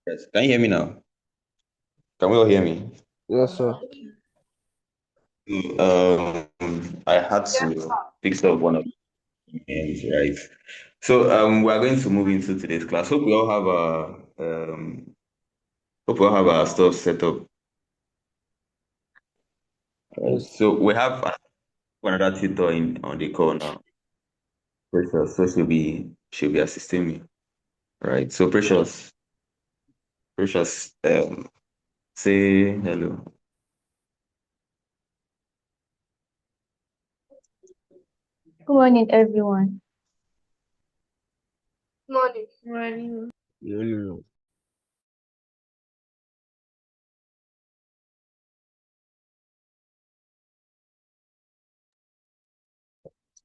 Yes. Can you hear me now? Can we all hear me? Yes, sir. I had to fix up one of the ends, right? So we are going to move into today's class. Hope we all have our stuff set up. Right. Yes. So we have another tutor in on the call now. Precious. So she'll be assisting me. Right. So Precious, say hello. Good morning, everyone. Morning. Morning.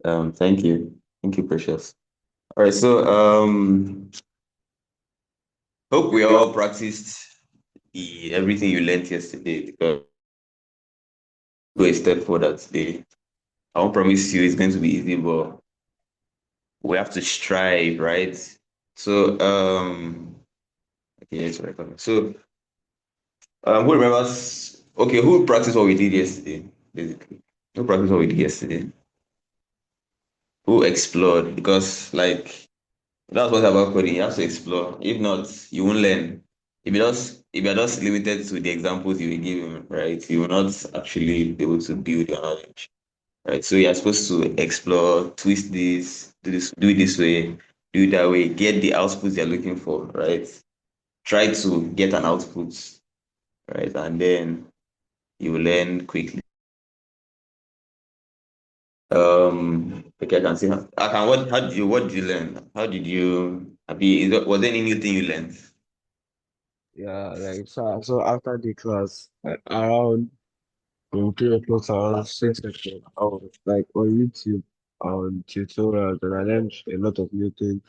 No. Thank you. Thank you, Precious. All right, so hope we all practiced everything you learned yesterday because go a step further today. I won't promise you it's going to be easy, but we have to strive, right? So okay, it's recording. So who remembers okay, who practiced what we did yesterday, basically? Who practiced what we did yesterday? Who explored? Because like that's what about coding. You have to explore. If not, you won't learn. If you're just limited to the examples you will give him, right, you will not actually be able to build your knowledge. Right. So you're supposed to explore, twist this, do it this way, do it that way, get the outputs you're looking for, right? Try to get an output, right? And then you will learn quickly. Okay, I can see I can what did you learn? How did you have you was there any new thing you learned? Yeah, so after the class, around 3 o'clock, around 6 o'clock, I was like on YouTube on tutorials and I learned a lot of new things.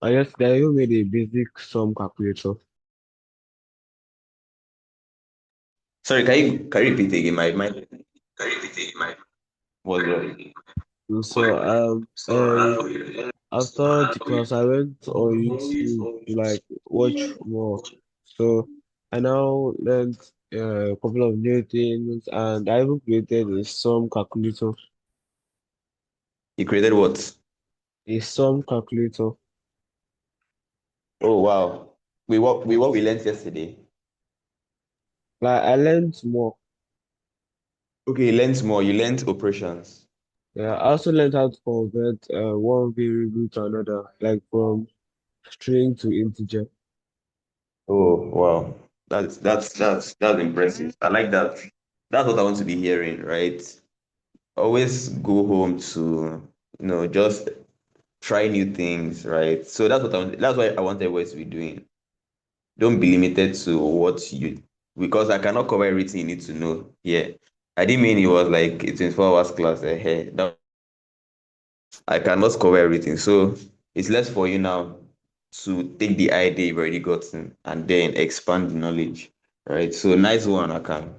I guess they even made a basic sum calculator. Sorry, can you repeat again? My was And after the class, I went on YouTube to like watch more. So I now learned a couple of new things, and I even created a sum calculator. you created what? A sum calculator. Oh wow. We learned yesterday. Like I learned more. Okay, you learned more. You learned operations. Yeah, I also learned how to convert one variable to another, like from string to integer. Oh wow. That's impressive. I like that. That's what I want to be hearing, right? Always go home to, just try new things, right? So that's what I want everybody to be doing. Don't be limited to what you because I cannot cover everything you need to know here. I didn't mean it was like a 24 hours class ahead. I cannot cover everything. So it's less for you now to take the idea you've already gotten and then expand the knowledge. Right. So nice one, I can.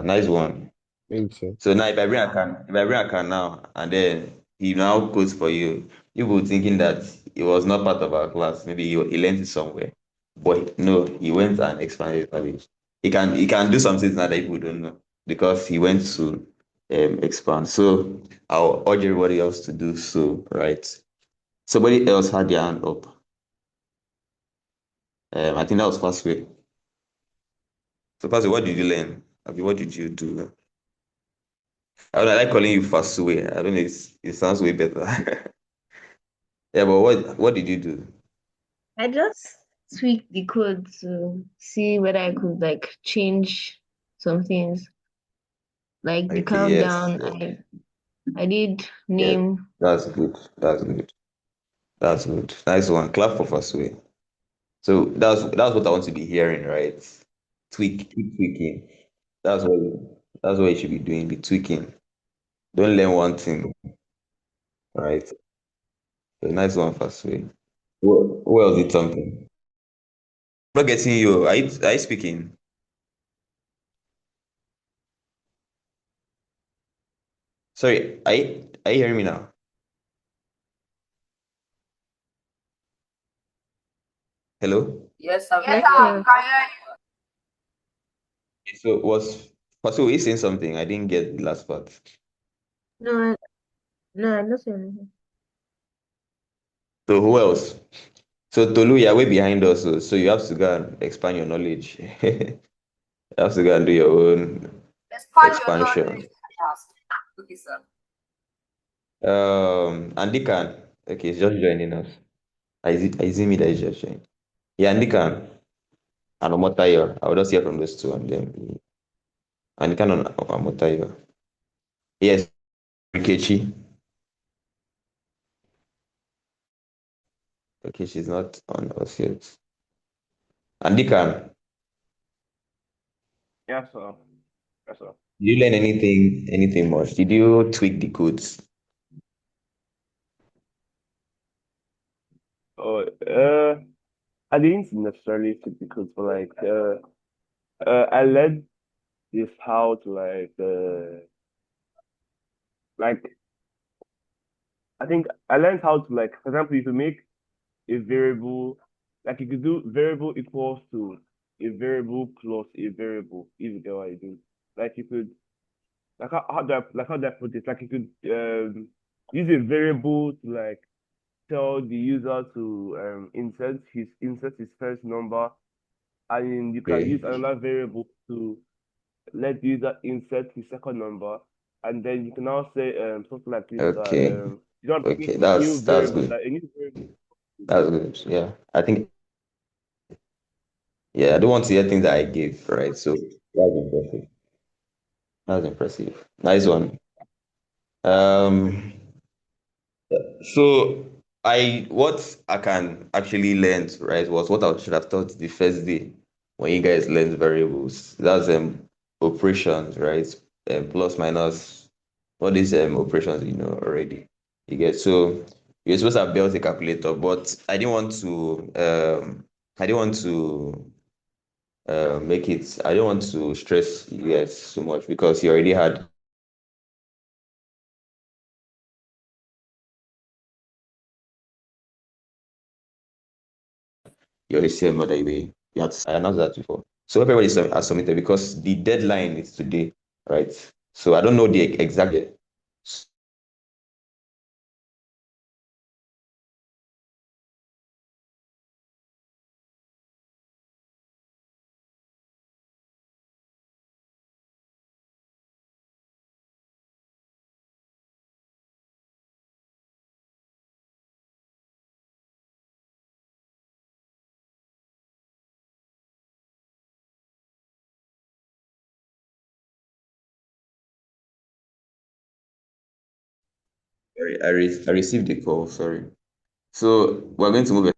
Nice one. Makes sense. So now if I bring a can now and then he now codes for you, you will thinking that it was not part of our class. Maybe he learned it somewhere. But no, he went and expanded his knowledge. He can do some things now that people don't know because he went to expand. So I'll urge everybody else to do so, right? Somebody else had their hand up. I think that was Fastway. So Fastway, what did you learn? What did you do? I like calling you Fastway. I don't know, it sounds way better. Yeah, but what did you do? I just tweaked the code to see whether I could like change some things. Like the Okay, yes, countdown, yes, I did yes. name. That's good. That's good. That's good. Nice one. Clap for Fastway. So that's what I want to be hearing, right? Keep tweaking. That's what you should be doing. Be tweaking. Don't learn one thing, right? So nice one, Fastway. Who else did something? Not getting you. Are you speaking? Sorry, are you hearing me now? Hello? Yes, sir. So was Faso, you saying something? I didn't get the last part. No, no, I don't say anything. So who else? So Tolu, you're way behind us, so you have to go and expand your knowledge. You have to go and do your own expansion. Andikan, okay, he's just joining us. Is it me that is just joining? Yeah, Andikan and Omotayo. I will just hear from those two and then Andikan and Omotayo. Yes, Rikechi. Okay, she's not on us yet. Andikan, Yes, sir. Yes, sir. did you learn anything much? Did you tweak the codes? Oh, I didn't necessarily fit the codes, but like, I learned this how to like, I think I learned how to like, for example, if you make a variable, like you could do variable equals to a variable plus a variable, if you get what I do. Like you could, how do I put this? Like you could use a variable to like tell the user to insert his first number, and you can use Okay, another variable to let the user insert his second number, and then you can now say something like this that okay, you don't bring okay. a new That's variable good. that a new variable. That's good. Yeah, I think. Yeah, I don't want to hear things that I gave, right? So that's impressive. That's impressive. Nice one. Um, so what I can actually learn, right, was what I should have taught the first day when you guys learned variables. That's operations, right? Plus minus all these operations you know already. You get so you're supposed to have built a calculator, but I didn't want to make it I don't want to stress you guys so much because you already had your HTML that I announced that before. So everybody has submitted because the deadline is today, right? So I don't know the exact date. Sorry, I received the call. Sorry. So we're going to move.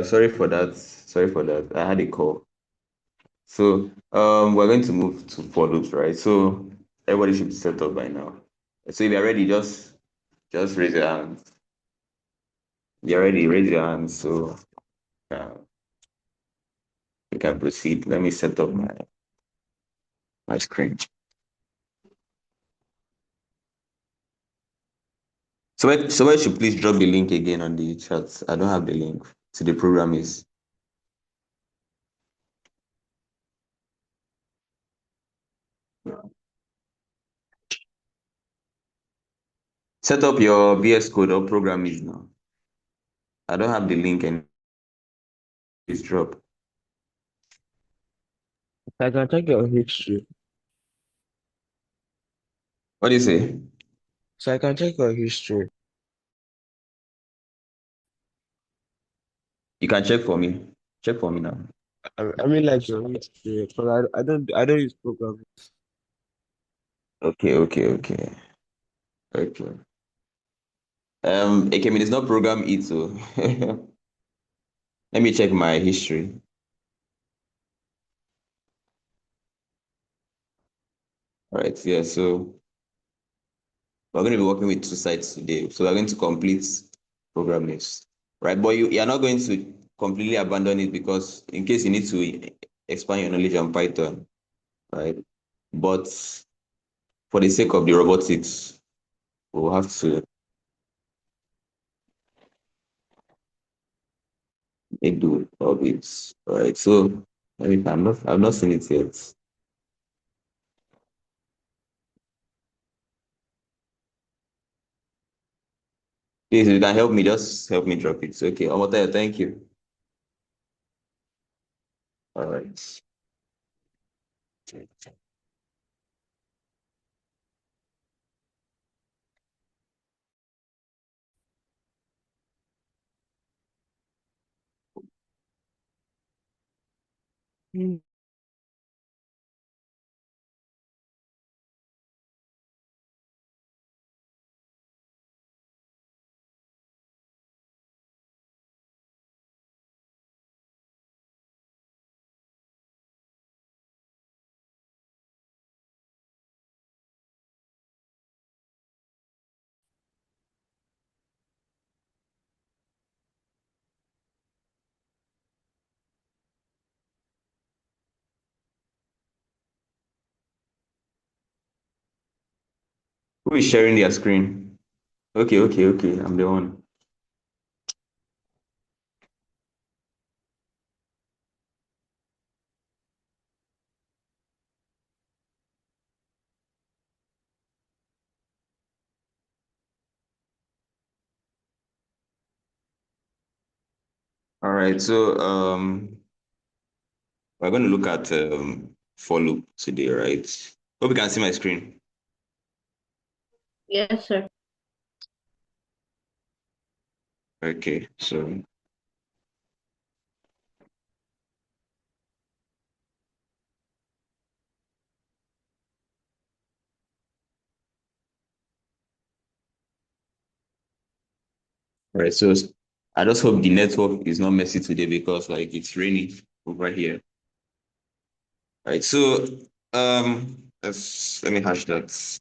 Sorry for that. Sorry for that. I had a call. So we're going to move to for loops, right? So everybody should be set up by now. So if you're ready, just raise your hand. You're ready, raise your hand so uh, we can proceed. Let me set up my screen. Somebody should please drop the link again on the chat. I don't have the link to the program is. Set up your VS Code or program is now. I don't have the link and it's drop. I can check your history. What do you say? So I can check your history. You can check for me. Check for me now. I mean like your history because I don't use programming. Okay. Okay. Ekemi is not program it, so let me check my history. All right, yeah, so we're going to be working with two sites today. So we're going to complete program list, right? But you're not going to completely abandon it because in case you need to expand your knowledge on Python, right? But for the sake of the robotics, we'll have to make do of it, right? So I've not seen it yet. Please, if you can help me, just help me drop it. Okay, Omotayo, thank you. All right. Who is sharing their screen? Okay. I'm the one. All right, so we're going to look at for loop today, right? Hope you can see my screen. Yes, sir. Okay, so all right, so I just hope the network is not messy today because like it's raining over here. All right, so let me hash that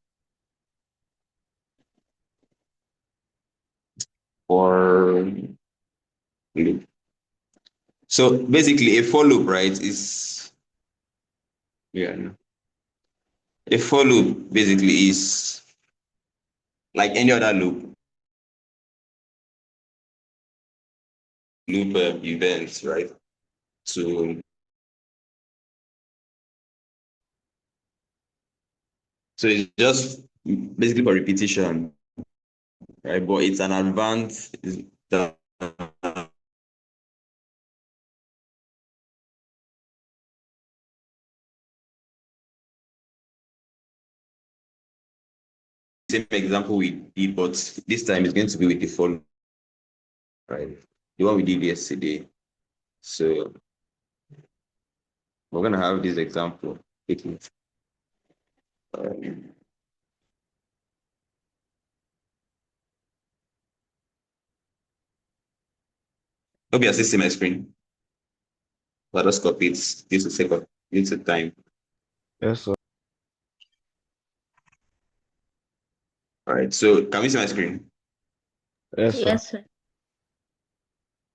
for loop. So basically, a for loop, right, is yeah, no. A for loop basically is like any other loop events, right? So so it's just basically for repetition, right? But it's an advanced it's the same example we did, but this time it's going to be with the follow, right? The one we did yesterday. So we're gonna have this example quickly. Um, Hope you're still my screen. Let us copy it. This is sake of it's a time. Yes, sir. All right. So can we see my screen? Yes, sir. Yes, sir.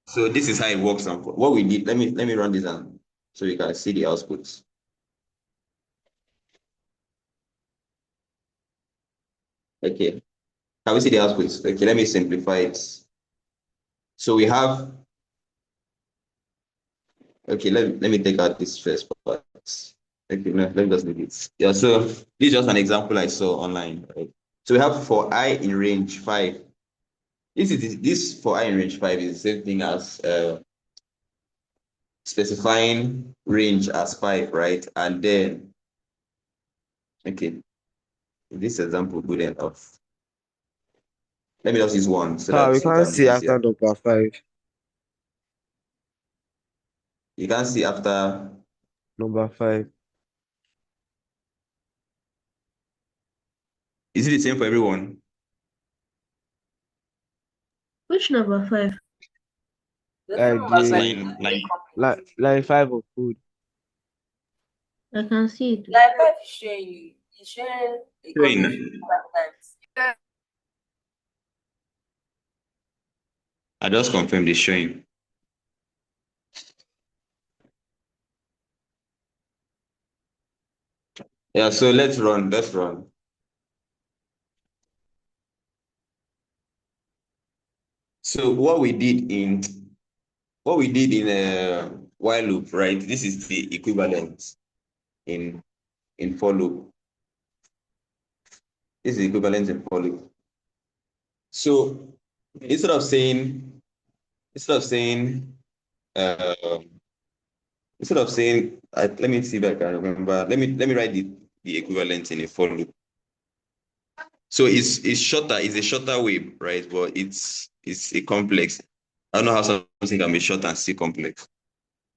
So this is how it works. And what we did. Let me run this and so you can see the outputs. Okay. Can we see the output? Okay, let me simplify it. So we have, okay, let me take out this first part. Okay, no, let me just leave it. Yeah, so this is just an example I saw online, right? So we have for I in range 5. This for I in range 5 is the same thing as specifying range as 5, right? And then, okay, this example good enough. Let me just use one so So we that it can't can be see after easier. number 5. You can see after, Number 5. is it the same for everyone? Which number 5? Like This the line. line 5 of food. I can see it. Like five is showing you. It's showing a comment Showing. 5 times. I just confirmed it's showing. Yeah, so let's run. Let's run. So what we did in a while loop, right? This is the equivalent in for loop. This is the equivalent in for loop. So instead of saying instead of saying um let me see if I can remember. Let me write the equivalent in a for loop. So it's shorter. It's a shorter way, right? But it's a complex. I don't know how something can be short and still complex.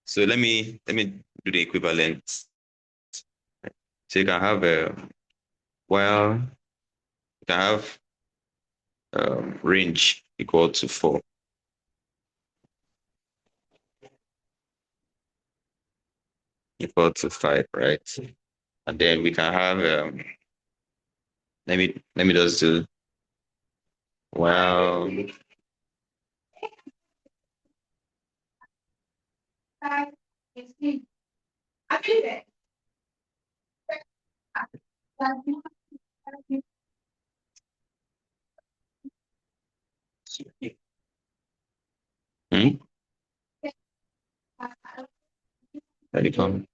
So let me do the equivalent. So you can have a while you can have range equal to 4 equal to 5, right? And then we can have let me just do while hmm? Let it come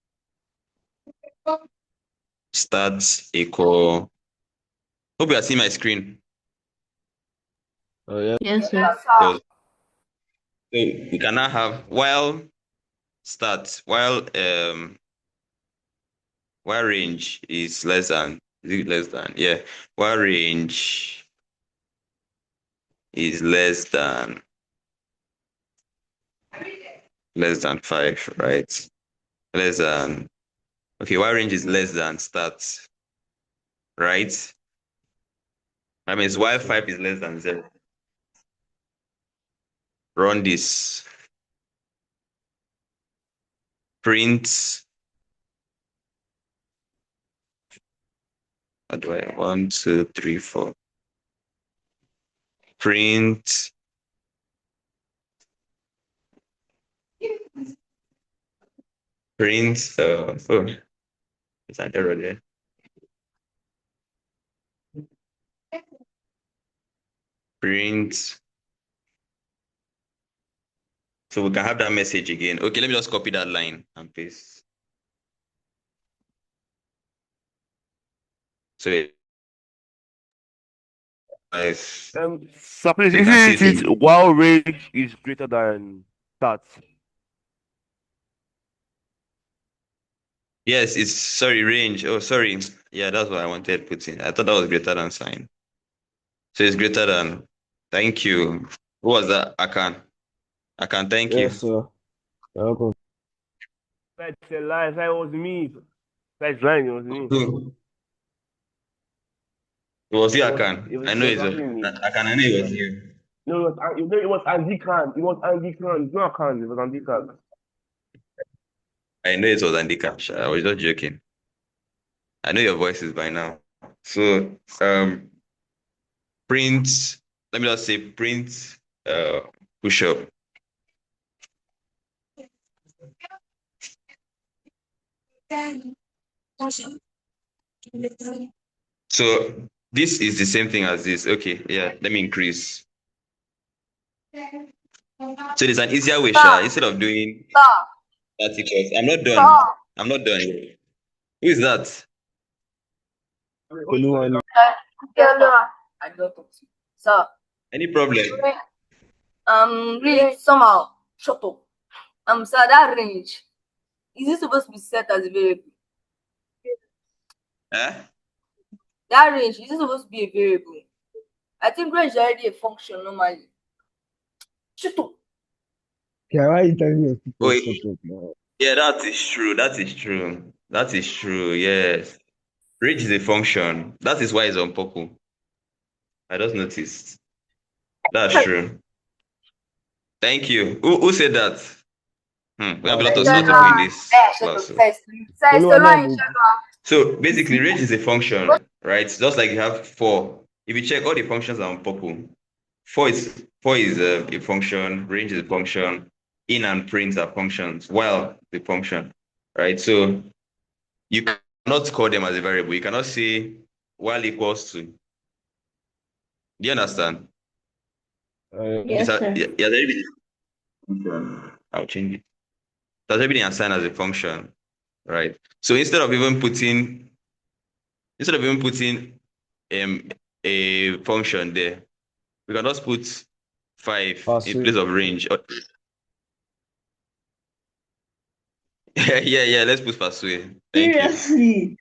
start equal. Hope you are seeing my screen. Oh yeah. Yes, sir. Yes, sir. So we can now have while start while range is less than yeah, while range is less than 5, right? Less than, okay, while range is less than start, right? That means Yes, while sir. 5 is less than 0. Run this. Print. How do I? 1, 2, 3, 4. Print. Print. Oh, it's an error there. Print. So we can have that message again. Okay, let me just copy that line and paste. So if So please, so you can see isn't it it in, while range is greater than start? yes, it's sorry, range. Oh, sorry. Yeah, that's what I wanted to put in. I thought that was greater than sign. So it's greater than. Thank you. Who was that? I can thank you. Yes, sir. Welcome. That's a lie. That was me. That's lying. It was me. Who? It was you, It I was. can. It was. I It know was it's actually me. I can. I know it was you. No, it was. It was Andy Khan. It was Andy Khan. It's not Khan. It was Andy Khan. I know it was Andy Cash. I was just joking. I know your voices by now. So print. Let me just say print. Push up. So This is the same thing as this. Okay, yeah, let me increase. So there's an easier way, Sha. Instead of doing Sir, articles, I'm not done. sir. I'm not done. Who is that? Anyone? Yes, sir. I don't talk to you. Sir, Any problem? really somehow shut up. Sir, that range is it supposed to be set as a variable? Eh? That range is it supposed to be a variable? I think range is already a function normally. Shut up. Yeah, why are you telling me Oh, to shut up now? yeah, that is true. That is true. That is true. Yes. Range is a function. That is why it's on purple. I just noticed. That's true. Thank you. Who said that? We have a lot of smart people in this Shut class. up So. first. Sir, it's Anyone line, else? shut up. So basically, range is a function, right? Just like you have four. If you check, all the functions are on purple. Four is a function. Range is a function. In and print are functions. While the function, right? So you cannot call them as a variable. You cannot say while equals to. Do you understand? It's Yes, a, sir. yeah, yeah, I'll change it. That's already been assigned as a function, right? So instead of even putting a function there, we can just put 5 in Passive. place of range. Yeah, let's put Fasue. Thank you. Seriously.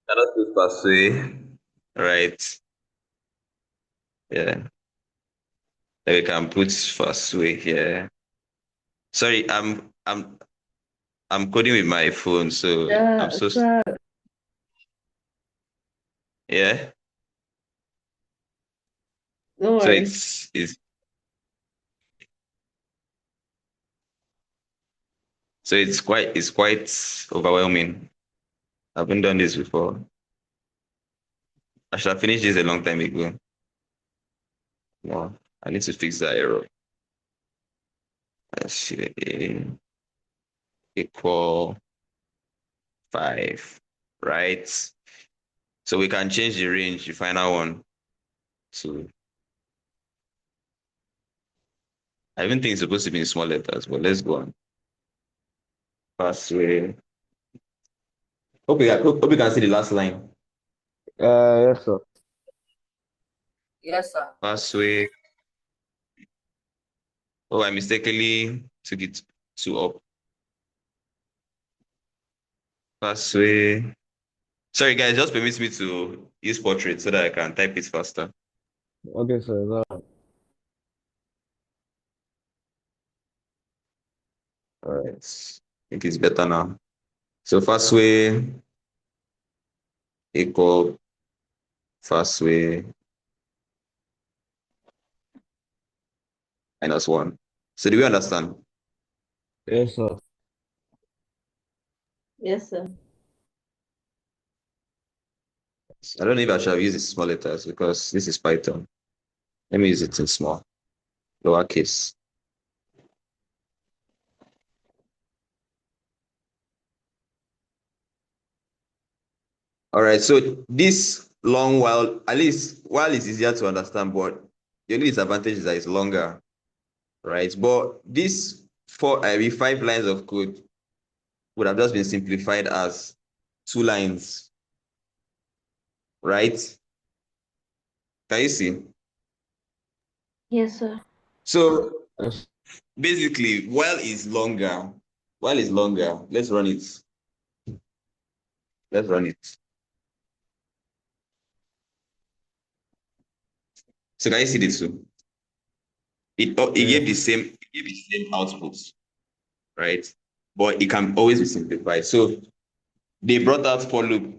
Let's put Fasue. Right. Yeah. Then we can put Fasue here. Sorry, I'm coding with my phone, so I'm so Sir, yeah. don't So worry. it's quite overwhelming. I haven't done this before. I should have finished this a long time ago. Well, I need to fix that error. Let's see. Equal 5, right? So we can change the range, the final one, to. I even think it's supposed to be in small letters, but let's go on. Password. Hope you can see the last line. Yes, sir. Yes, sir. Password. Oh, I mistakenly took it to up. Password. Sorry, guys, just permit me to use portrait so that I can type it faster. Okay, sir. All All right. I think it's better now. So Fastway equal Fastway minus 1. So do we understand? yes, sir. Yes, sir. I don't know if I shall use the small letters because this is Python. Let me use it in small, lowercase. All right, so this long while, at least while it's easier to understand, but the only disadvantage is that it's longer, right? But this 5 lines of code would have just been simplified as 2 lines, right? Can you see? Yes, sir. So Yes. basically, while is longer, let's run it. Let's run it. So can you see this too? It gave the Yes. same outputs, right? But it can always be simplified. So they brought out for loop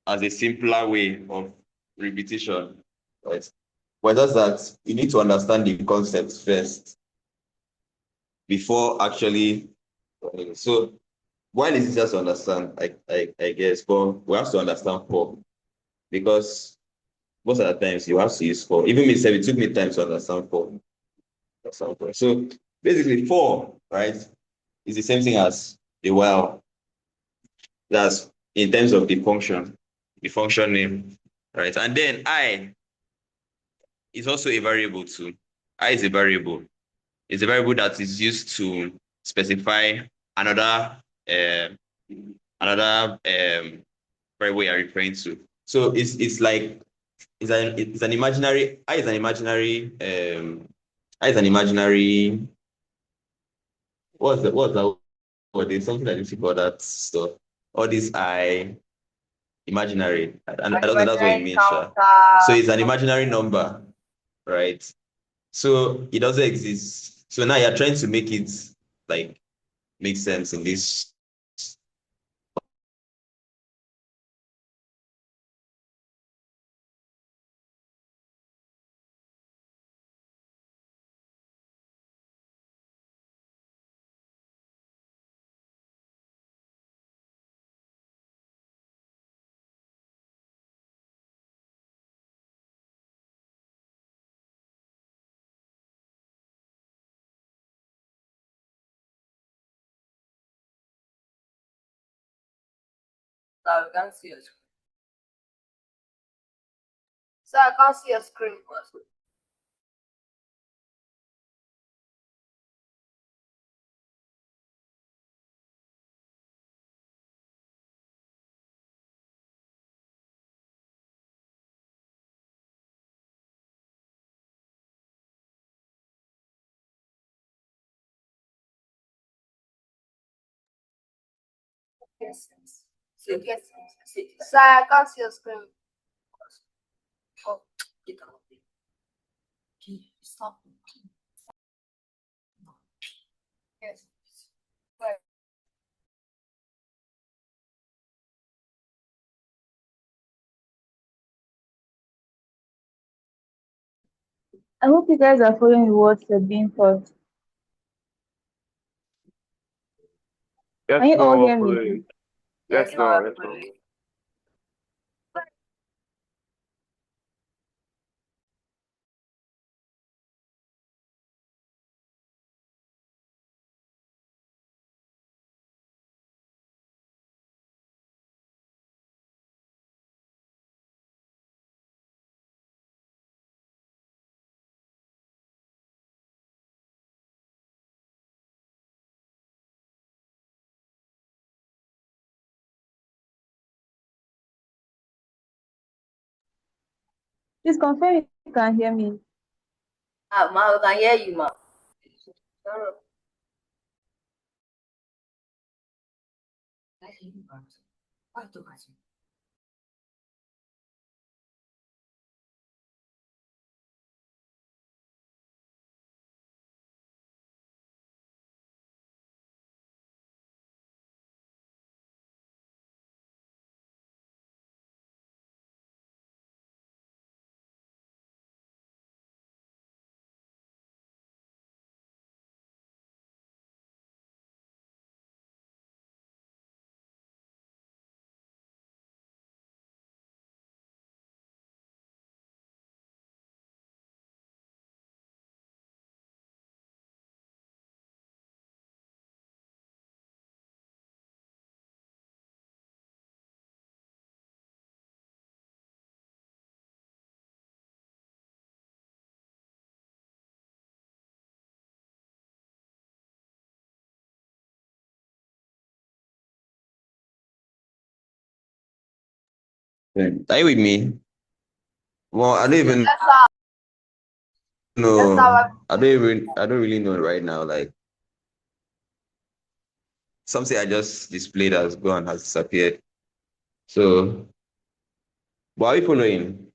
as a simpler way of repetition, right? But just that you need to understand the concepts first before actually. So while it's easier to understand, I guess, but we have to understand for because most of the times you have to use for. Even me, say it took me time to understand for. So basically, for right is the same thing as the while. That's in terms of the function name. right? And then I is also a variable too. I is a variable. It's a variable that is used to specify another uh, another variable you're referring to. So it's like it's an imaginary I is an imaginary I is an imaginary what's that word? There's something that you call that stuff. All this I imaginary. And I don't know that's what it Imaginary means, sure. So counter. it's an imaginary number, right? So it doesn't exist. So now you're trying to make it like make sense in this. So we can see your screen. So I can't see your screen. Yes. So I can't see your screen. Oh, get out of here. Stop. Yes. Right. I hope you guys are following the words that are being taught. Yes, Can you all no, hear me? please. Yes, Yes, no. no, yes, no. Please confirm you can hear me. Ma, I can hear you, ma. Are you with me? Well, I don't even That's how know. I don't really know right now. Like something I just displayed has gone, has disappeared. So, but are we following?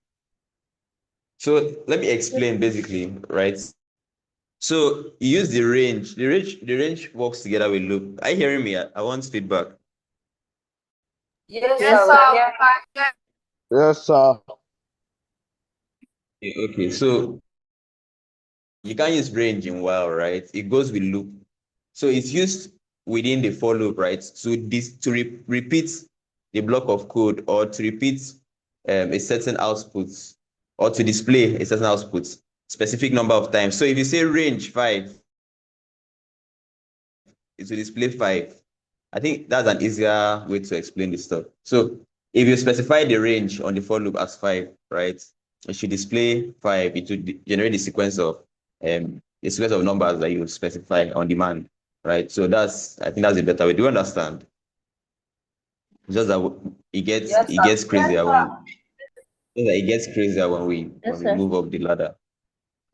So let me explain basically, right? So you use the range. The range works together with loop. Are you hearing me? I want feedback. Yes, Yes, sir. sir. Yes, sir. Okay, so you can't use range in while, right? It goes with loop. So it's used within the for loop, right? To repeat the block of code or to repeat a certain output or to display a certain output specific number of times. So if you say range 5, it will display 5. I think that's an easier way to explain this stuff. So if you specify the range on the for loop as 5, right, it should display 5. It will generate the sequence of numbers that you specify on demand, right? So I think that's a better way. Do you understand? Just that Yes, it sir. gets crazier when Yes, we sir. move up the ladder.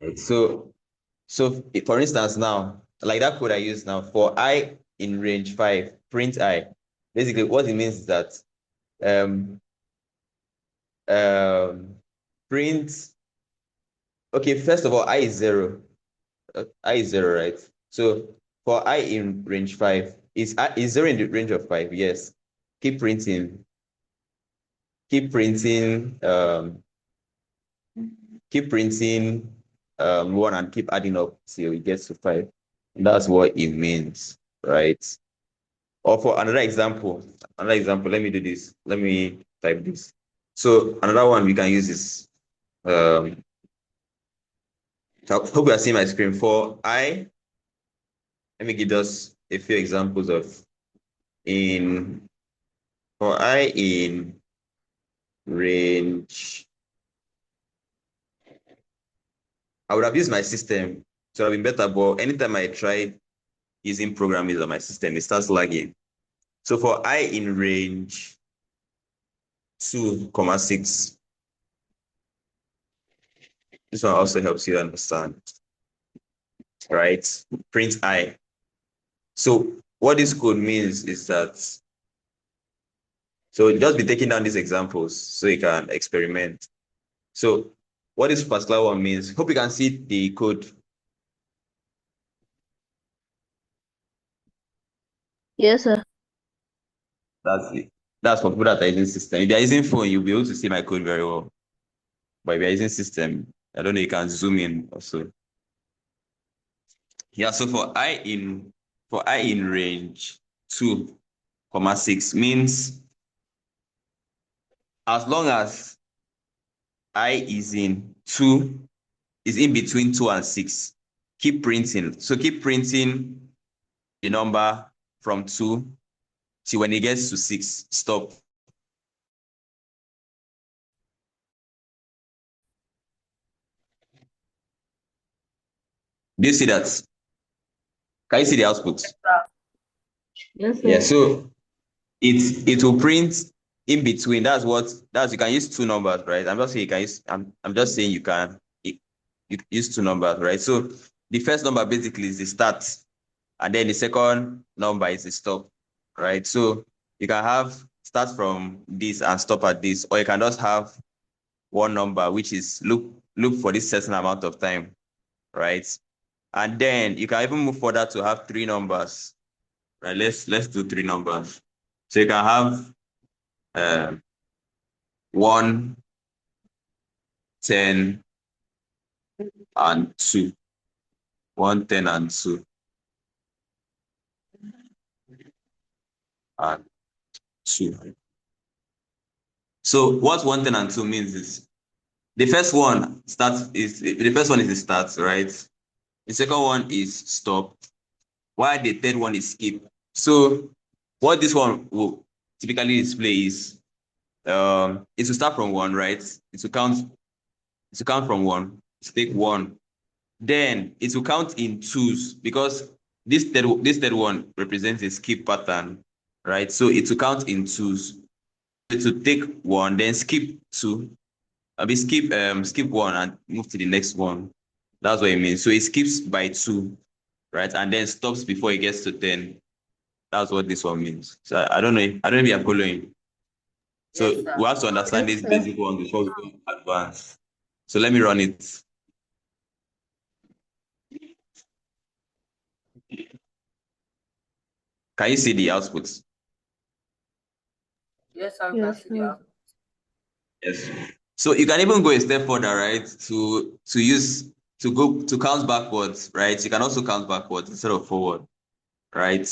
Right? For instance, now, like that code I use now, for I in range 5, print I. Basically, what it means is that um, um, print. Okay, first of all, I is 0. I is 0, right? So for I in range 5, is 0 in the range of 5? Yes. Keep printing. Keep printing. Keep printing 1 and keep adding up till it gets to 5. That's what it means, right? Or for another example, let me do this. Let me type this. So another one we can use is hope you are seeing my screen. Let me give us a few examples of in for I in range. I would have used my system to have been better, but anytime I try using programming on my system, it starts lagging. So for I in range 2,6, this one also helps you understand, right? Print I. So what this code means is that, so just be taking down these examples so you can experiment. So what this particular one means, hope you can see the code. Yes, sir. That's it. That's for people that are using system. If you're using phone, you'll be able to see my code very well. But if you're using system, I don't know, you can zoom in also. Yeah, so for I in range 2,6 means as long as I is in between 2 and 6, keep printing. So keep printing the number from 2 till when it gets to 6, stop. Do you see that? Can you see the output? Yes, sir. Yes, Yeah, sir. so it will print in between. That's you can use two numbers, right? I'm just saying you can use I'm just saying you use two numbers, right? So the first number basically is the start, and then the second number is the stop, right? So you can have start from this and stop at this, or you can just have one number which is look for this certain amount of time, right? And then you can even move further to have three numbers, right? Let's do three numbers. So you can have 1, 10, and 2. 1, 10, and 2. And 2. So what 1, 10, and 2 means is the first one is the start, right? The second one is stop, while the third one is skip. So what this one will typically display is it will start from 1, right? It will count from 1. It's take 1. Then it will count in twos because this third one represents a skip pattern, right? So it will count in twos. It will take 1, then skip 2. Skip 1 and move to the next one. That's what it means. So it skips by 2, right? And then stops before it gets to 10. That's what this one means. So I don't know. I don't know if you're following. Yes, So we sir. have to understand Yes, this sir. basic one before we go advance. So let me run it. Can you see the output? Yes, sir. We can Yes, see the sir. output. Yes. So you can even go a step further, right? To count backwards, right? You can also count backwards instead of forward, right?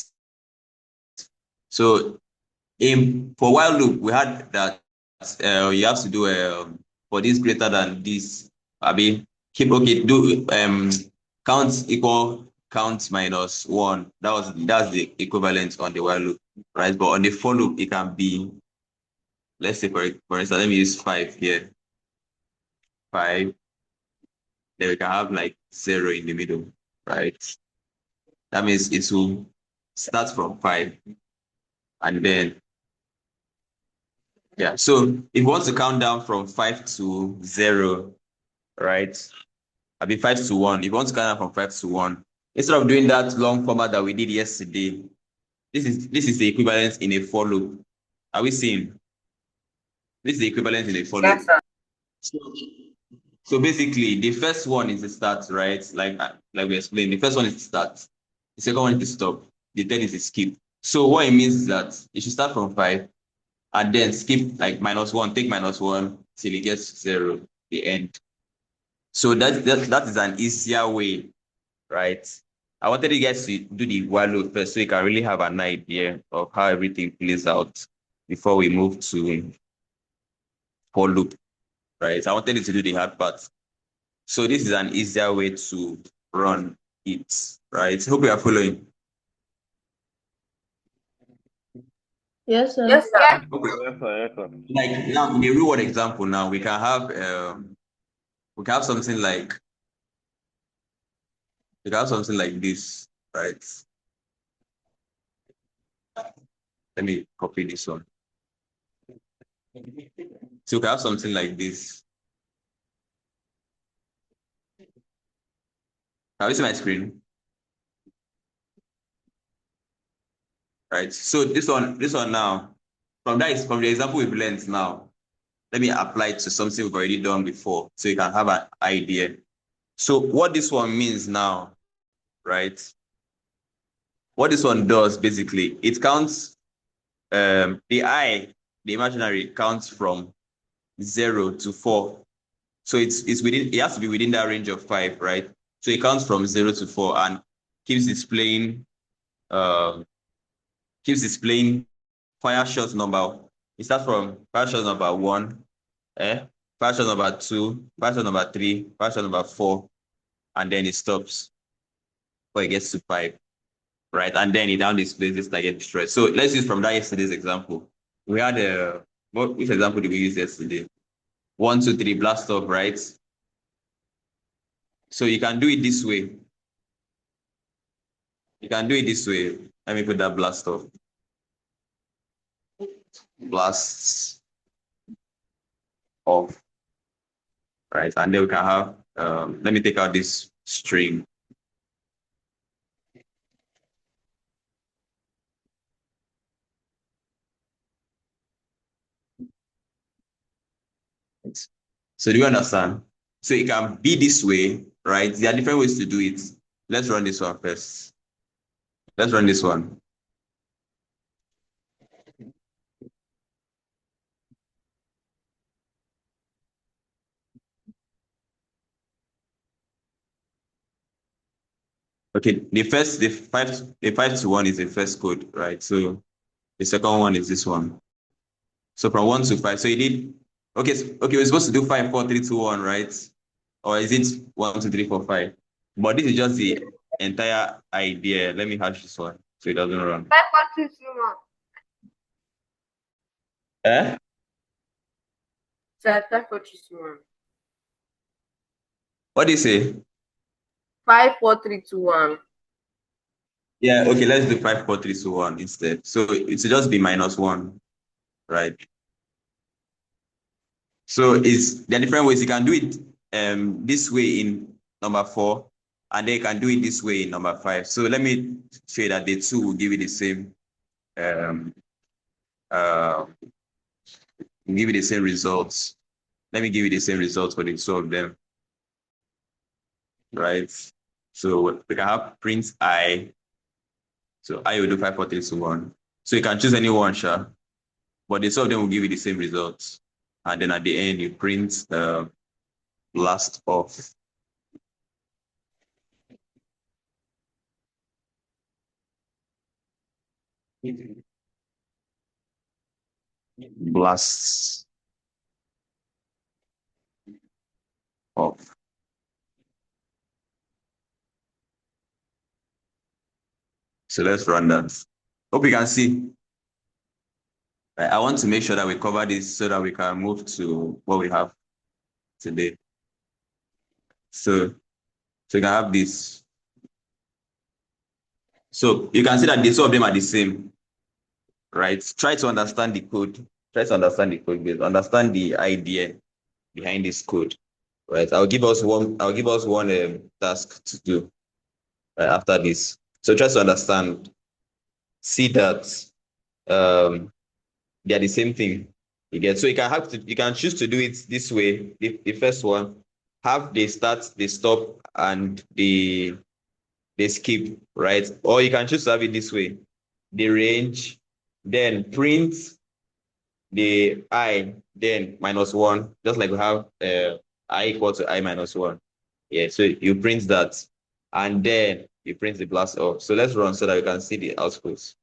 So in for while loop, we had that you have to do for this greater than this. I mean, do count equal count minus 1. That's the equivalent on the while loop, right? But on the for loop, it can be let's say for instance, let me use 5 here. 5, then we can have like 0 in the middle, right? That means it will start from 5 and then yeah. So if you want to count down from 5 to 0, right? I'll be 5 to 1. If you want to count down from 5 to 1, instead of doing that long format that we did yesterday, this is the equivalent in a for loop. Are we seeing? This is the equivalent in a for loop. Yes, sir. So, so basically, the first one is the start, right? Like we explained, the first one is the start. The second one is the stop. The third is the skip. So what it means is that you should start from 5 and then skip like -1, take -1 till it gets to 0, the end. So that is an easier way, right? I wanted you guys to do the while loop first so you can really have an idea of how everything plays out before we move to for loop, right? I wanted you to do the hard part. So this is an easier way to run it, right? Hope you are following. Yes, sir. Yes, sir. Okay. Yes, sir. Yes, sir. Like now in the real world example, now we can have something like this, right? Let me copy this one. So we can have something like this. Can you see my screen? Right. So this one now, from the example we've learned now, let me apply it to something we've already done before so you can have an idea. So what this one means now, right? What this one does basically, it counts the imaginary counts from 0 to 4. So it has to be within that range of 5, right? So it counts from 0 to 4 and keeps displaying um fire shot number. It starts from fire shot number 1, fire shot number 2, fire shot number 3, fire shot number 4, and then it stops before it gets to 5, right? And then it down displays this like get destroyed. So let's use from that yesterday's example. We had which example did we use yesterday? 1, 2, 3, blast off, right? So you can do it this way. You can do it this way. Let me put that blast off. Blasts off, right? And then we can have, let me take out this string. So do you understand? So it can be this way, right? There are different ways to do it. Let's run this one first. Let's run this one. Okay, the 5 to 1 is the first code, right? So the second one is this one. So from 1 to 5. So you did okay, we're supposed to do 5, 4, 3, 2, 1, right? Or is it 1, 2, 3, 4, 5? But this is just the entire idea. Let me hash this one so it doesn't run. 5, 4, 3, 2, 1. Eh? Sir, 5, 4, 3, 2, 1. What do you say? 5, 4, 3, 2, 1. Yeah, okay, let's do 5, 4, 3, 2, 1 instead. So it should just be -1, right? So there are different ways you can do it this way in number 4, and then you can do it this way in number 5. So let me show you that the two will give you the same results. Let me give you the same results for the two of them, right? So we can have print I. So I will do 5, 4, 3, 2, 1. So you can choose any one, sure, but the two of them will give you the same results. And then at the end, you print blast off. Blasts off. So let's run that. Hope you can see. I want to make sure that we cover this so that we can move to what we have today. So you can have this. So you can see that the two of them are the same, right? Try to understand the code. Try to understand the code base. Understand the idea behind this code, right? I'll give us one task to do right after this. So try to understand. See that they are the same thing. You get, so you can choose to do it this way. The first one, have the start, the stop, and the skip, right? Or you can choose to have it this way. The range, then print the I, then -1, just like we have I equal to I -1. Yeah, so you print that, and then you print the blast off. So let's run so that we can see the outputs.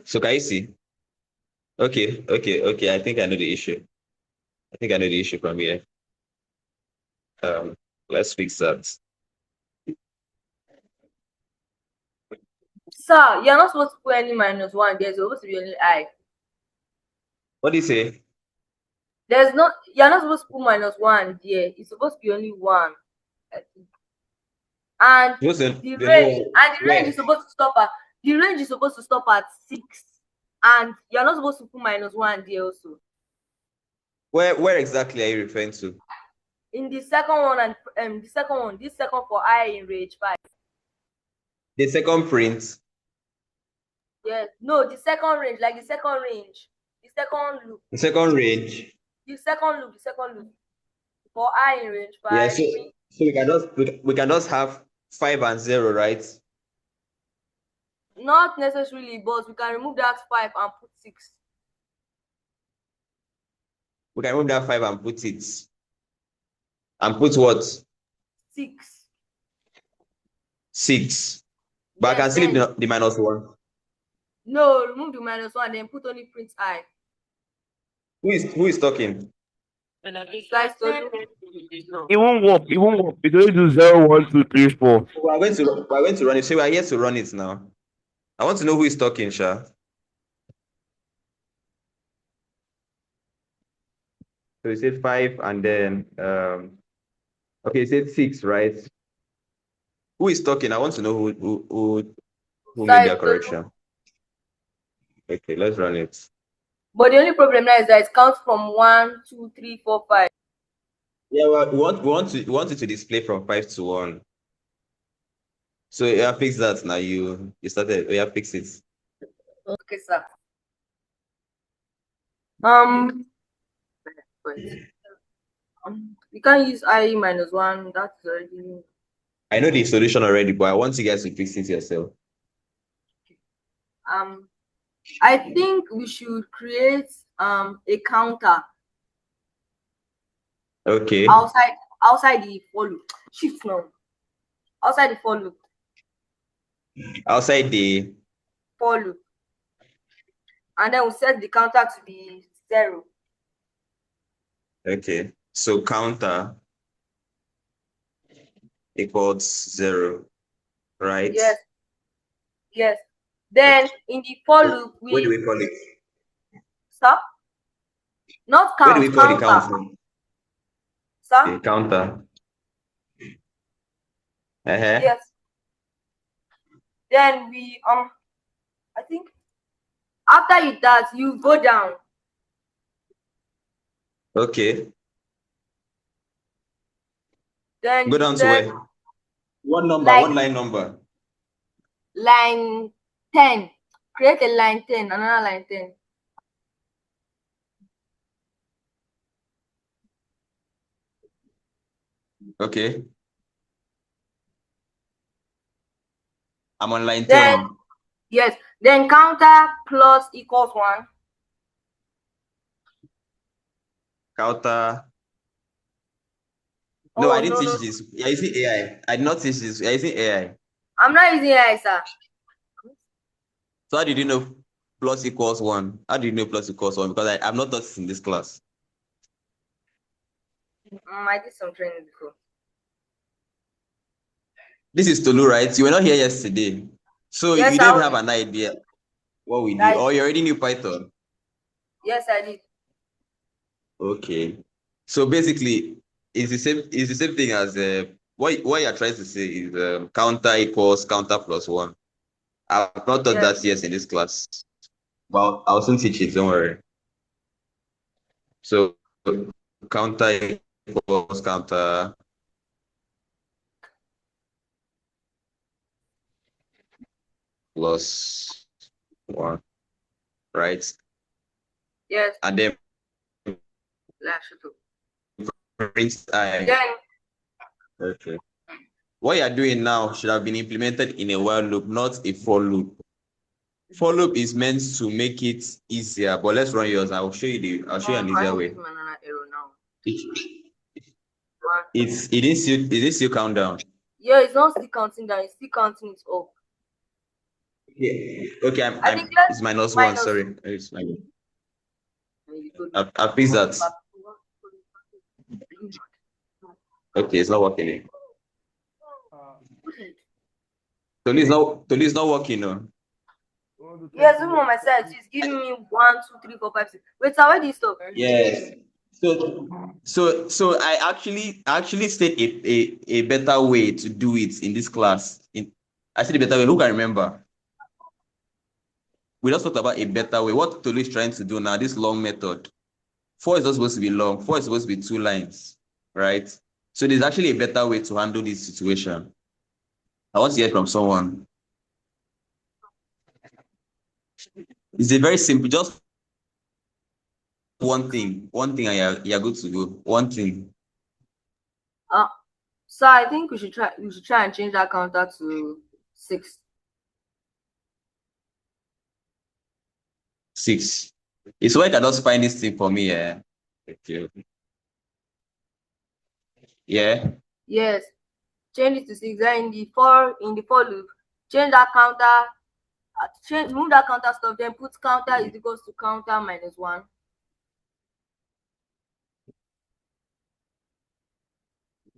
So can you see? Okay. I think I know the issue. I think I know the issue from here. Let's fix that. Sir, you're not supposed to put any -1. There's supposed to be only I. What do you say? You're not supposed to put -1 there. It's supposed to be only 1. And the range is supposed to stop at 6. And you're not supposed to put -1 there also. Where exactly are you referring to? In the second one and this second for I in range 5. The second print. Yes, no, the second range, like the second range, the second loop. The second range. The second loop for I in range 5. Yeah, so we can just have 5 and 0, right? Not necessarily, but we can remove that 5 and put 6. We can remove that 5 and put it. And put what? 6. 6. But yes, I can still leave the -1. No, remove the -1, then put only print I. Who is talking? It won't work. It won't work. It's only do 0, 1, 2, 3, 4. We're going to run it. So we are here to run it now. I want to know who is talking, Sha. So you said 5 and then okay, you said 6, right? Who is talking? I want to know who made that correction. Okay, let's run it. But the only problem now is that it counts from 1, 2, 3, 4, 5. Yeah, well, we want it to display from 5 to 1. So yeah, fix that now. You started. Yeah, fix it. Okay, sir. We can't use I -1. That's already. I know the solution already, but I want you guys to fix it yourself. I think we should create a counter. Okay. Outside the for loop. Shift now. Outside the for loop. Outside the for loop. And then we set the counter to be 0. Okay. So counter equals 0, right? Yes. Then in the for loop, what do we call it? Stop. Not count. What do we call the counter? Sir? The counter. Yes. Then we I think after that you go down. Okay. Then go down to where? What number? What line number? Line 10. Create a line 10, another line 10. Okay. I'm on line 10. Yes. Then counter plus equals 1. Counter. No, I didn't teach this. You're using AI. I did not teach this. You're using AI. I'm not using AI, sir. So how did you know plus equals 1? How do you know plus equals 1? Because I'm not taught this in this class. I did some training before. This is Tolu, right? You were not here yesterday. So yes, you didn't have an idea. what we did. That Oh, is, you already knew Python. yes, I did. Okay. So basically, it's the same thing as what you're trying to say is counter equals counter plus one. I've not taught Yes. that yet in this class. Well, I'll soon teach it, don't worry. So counter equals counter plus one, right? Yes. And then Last two. print I. Then Okay. What you're doing now should have been implemented in a while loop, not a for loop. For loop is meant to make it easier, but let's run yours. I'll show you an I easier am way. giving another error now. It didn't still count down. Yeah, it's not still counting down. It's still counting it up. Yeah. Okay, I think it's let's minus one. minus. Sorry, I've fixed that. Okay, it's not working. Tolu is not working. No. Yes, even on my side, it's giving me 1, 2, 3, 4, 5, 6. Wait, so where do you stop? Yes. So I actually state a better way to do it in this class. I said a better way. Who can remember? We just talked about a better way. What Tolu is trying to do now, this long method. 4 is not supposed to be long. 4 is supposed to be 2 lines, right? So there's actually a better way to handle this situation. I want to hear from someone. It's a very simple, just one thing, and you're good to go. One thing. So I think we should try and change that counter to 6. 6. It's why I can just find this thing for me. Yeah. Okay. Yeah. Yes. Change it to 6. Then in the for loop, change that counter. Move that counter stuff. Then put counter is equals to counter minus 1.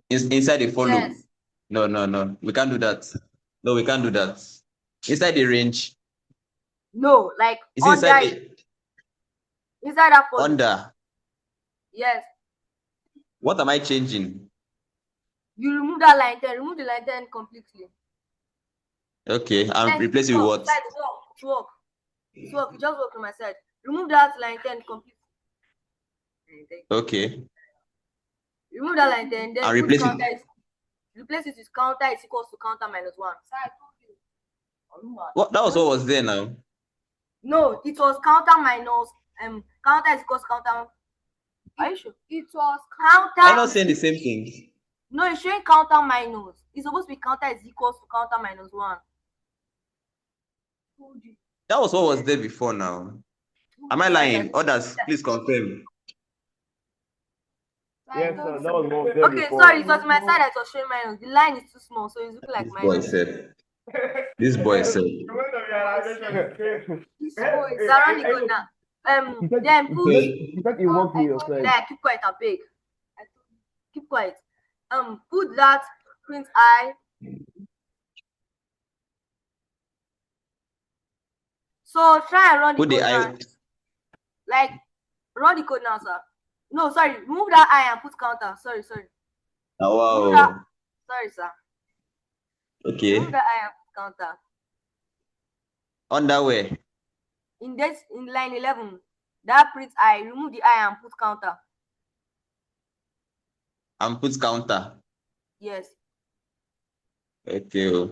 Inside the for loop. Yes. No. We can't do that. No, we can't do that. Inside the range. No, like Is under inside it. Inside that for loop. under. Yes. What am I changing? You remove that line 10. Remove the line 10 completely. Okay, I'm Then replacing with what? Side work. It's work. You just work on my side. Remove that line 10 completely. Okay. Remove that line 10. Then And replace it. Replace it with counter is equals to counter minus 1. What? That was what was there now. No, it was counter minus counter is equals to counter. Are you sure? It was counter. I'm not saying the same thing. No, it's showing counter minus. It's supposed to be counter is equals to counter minus 1. That was what was there before now. Am I lying? Others, please confirm. Yes, sir. That was more there Okay, before. sorry, it was my side that was showing minus. The line is too small, so it's looking like minus. This boy said. It's around the corner. Then put. You said it worked with your side. Yeah, keep quiet, I beg. Keep quiet. Put that print I. So try and run the Put the code I. now. Like run the code now, sir. No, sorry. Remove that I and put counter. Sorry. Oh, wow. Sorry, sir. Okay. Remove that I and put counter. On that way. In line 11, that print I. Remove the I and put counter. And put counter. Yes. Okay.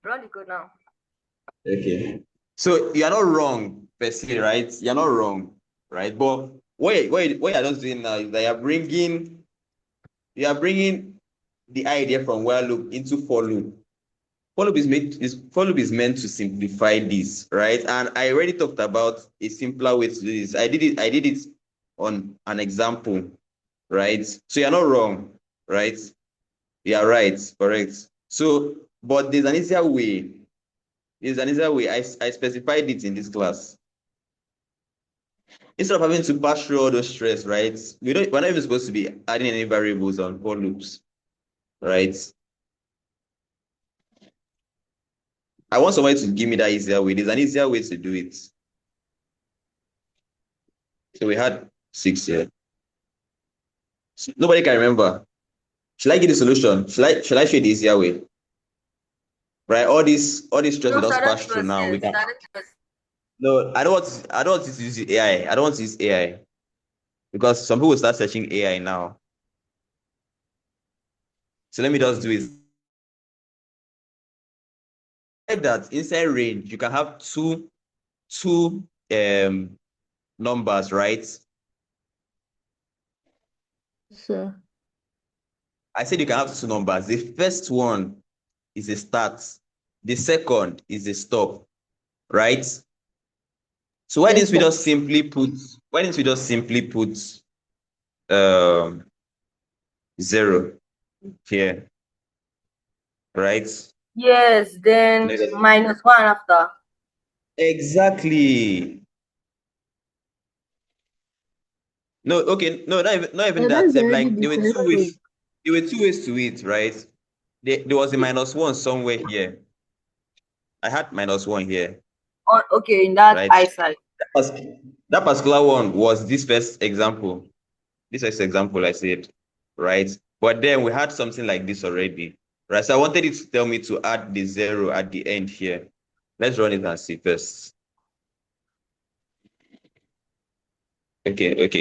Run the code now. Okay. So you're not wrong per se, right? You're not wrong, right? But what you're just doing now is that you're bringing the idea from while loop into for loop. For loop is meant to simplify this, right? And I already talked about a simpler way to do this. I did it on an example, right? So you're not wrong, right? You are right, correct. So, but there's an easier way. I specified it in this class. Instead of having to pass through all those stress, right? We're not even supposed to be adding any variables on for loops, right? I want somebody to give me that easier way. There's an easier way to do it. So we had 6 here. So nobody can remember. Should I give the solution? Should I show the easier way? Right? All this stress No, will just sir, pass that through was now. We yes. can. That was No, I don't want you to use AI. I don't want to use AI because some people will start searching AI now. So let me just do it. Like that inside range, you can have two numbers, right? So I said you can have two numbers. The first one is a start. The second is a stop, right? So why yes, didn't we sir. just simply put why didn't we just simply put um 0 here, right? yes. Then -1 after. Exactly. No, okay, no, not even that. That's already Like the there were first two way. ways. There were two ways to it, right? There was a -1 somewhere here. I had -1 here, On okay, in that right? eyesight. Pas- That particular one was this first example. This first example I said, right? But then we had something like this already, right? So I wanted it to tell me to add the 0 at the end here. Let's run it and see first. Okay, it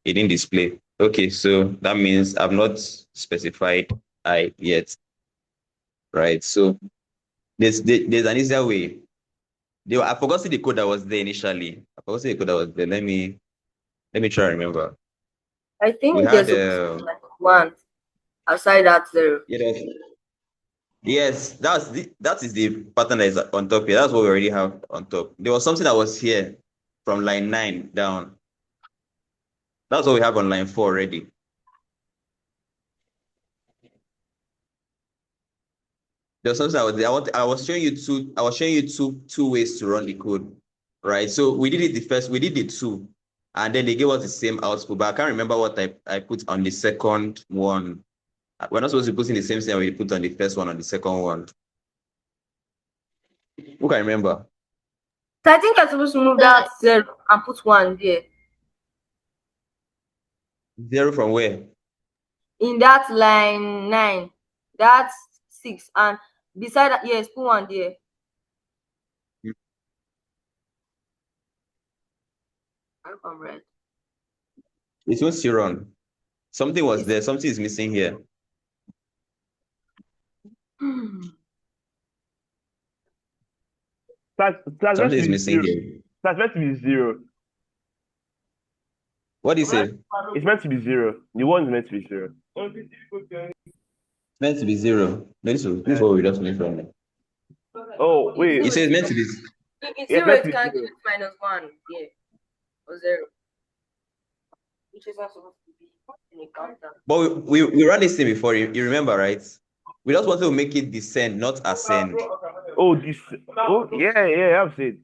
didn't display. Okay, so that means I've not specified I yet, right? So there's an easier way. I forgot to see the code that was there initially. I forgot to see the code that was there. Let me try and remember. I We think had there's supposed to be -1 aside that 0. yeah, yes, that is the pattern that is on top here. That's what we already have on top. There was something that was here from line 9 down. That's what we have on line 4 already. There's something I was showing you two ways to run the code, right? So we did the two, and then they gave us the same output, but I can't remember what I put on the second one. We're not supposed to put in the same thing we put on the first one on the second one. Who can remember? So I think I'm supposed to move that 0 and put 1 there. 0 from where? In that line 9. That's 6. And beside that, yes, put 1 there. I hope I'm right. It won't still run. Something was It's there. Something is missing here. That's meant Something to is be missing 0. here. That's meant to be 0. What do you say? It's meant to be 0. The one's meant to be 0. It's meant to be 0. This is what we just made from. Oh, wait. It says meant to be. it's It's 0, meant it to be can't 0. give -1. Yeah. Or 0. Which is not supposed to be in a counter. But we ran this thing before. You remember, right? We just wanted to make it descend, not ascend. Oh, this. Oh, yeah, I've said.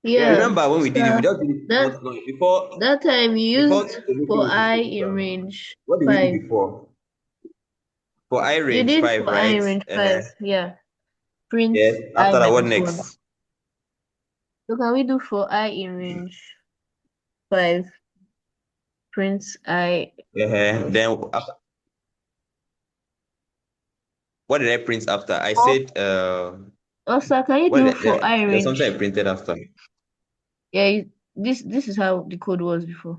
Yeah. Remember when we did it? We So just did it that before that time you before used everything for was I supposed to in come. range What did we do 5. before? For I You range did 5, for I right? in range 5. Yeah. Print Yeah. I After that, what -1. next? So can we do for I in range 5? Print I. Then what did I print after? I Oh, said Also, can you what do did for I there's something I range? printed after. Yeah, this is how the code was before.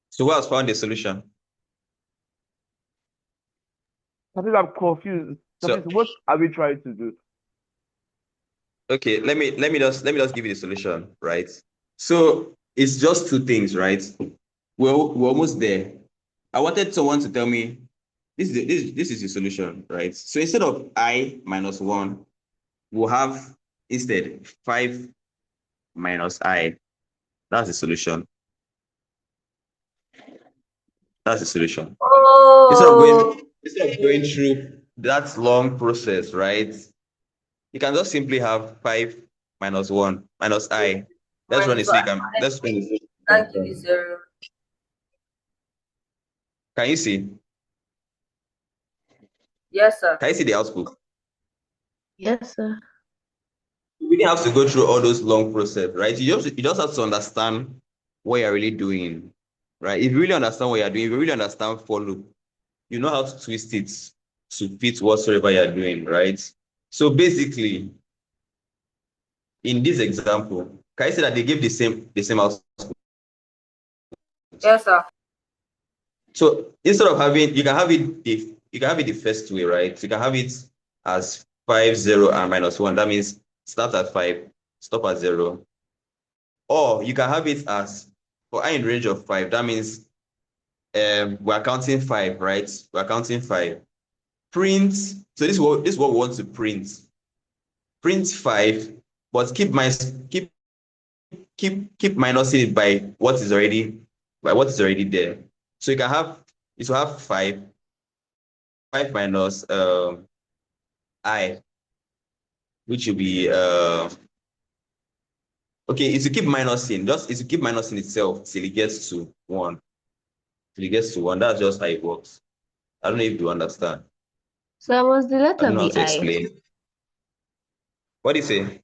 So who has found the solution? I think I'm confused. So What are we trying to do? okay, let me just give you the solution, right? So it's just two things, right? We're almost there. I wanted someone to tell me this is the solution, right? So instead of I minus 1, we'll have instead 5 minus I. That's the solution. That's the solution. Oh, Instead of going through that long process, right? You can just simply have 5 minus 1 minus I. Let's run minus it so one. you can let's run it so you And give can you 0. can you see? Yes, sir. Can you see the output? Yes, sir. You really have to go through all those long process, right? You just have to understand what you're really doing, right? If you really understand what you're doing, if you really understand for loop, you know how to twist it to fit whatsoever you're doing, right? So basically, in this example, can I say that they give the same output? Yes, sir. So instead of having, you can have it the first way, right? You can have it as 5, 0, and minus 1. That means start at 5, stop at 0. Or you can have it as for I in range of 5. That means we're counting 5, right? We're counting 5. Print. So this is what we want to print. Print 5, but keep minusing it by what is already there. So you can have it will have 5 minus I, which will be okay, it's to keep minusing, just it's to keep minusing itself till it gets to 1. Till it gets to 1. That's just how it works. I don't know if you understand. So must the I letter don't know how be to I? explain. What do you say?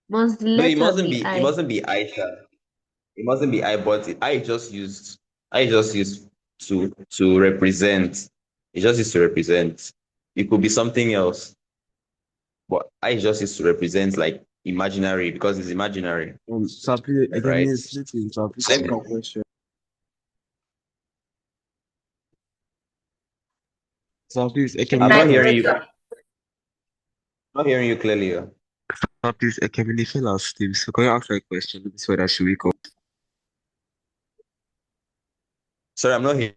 Must the No, it letter mustn't be be it I? mustn't be I, sha. It mustn't be I, but I just used to represent. It just used to represent. It could be something else, but I just used to represent like imaginary because it's imaginary, So please, again, right? yes, listen, so please So ask a question. So please, I'm not examination. hearing you. Calculator. Not hearing you clearly. So please, examination as Steve. So can you ask a question? This is whether she wake up. Sorry, I'm not hearing.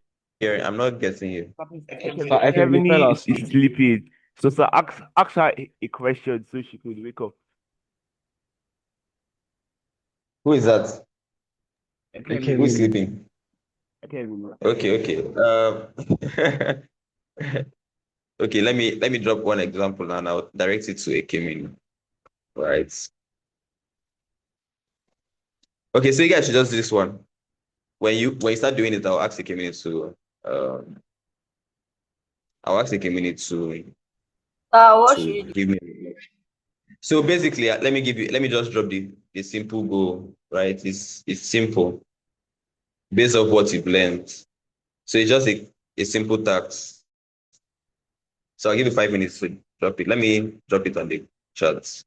I'm not getting you. So examination Kevin as is Steve. sleeping. So, sir, ask her a question so she could wake up. Who is that? Who is Kevin, Kevin. sleeping? Kevin. Okay. Okay. Let me drop one example and I'll direct it to a Kimin. Right. Okay, so you guys should just do this one. When you start doing it, um I'll ask a minute What should to you do? give me. So basically, let me just drop the simple goal, right? It's simple based off what you've learned. So it's just a simple task. So I'll give you 5 minutes to drop it. Let me drop it on the chat.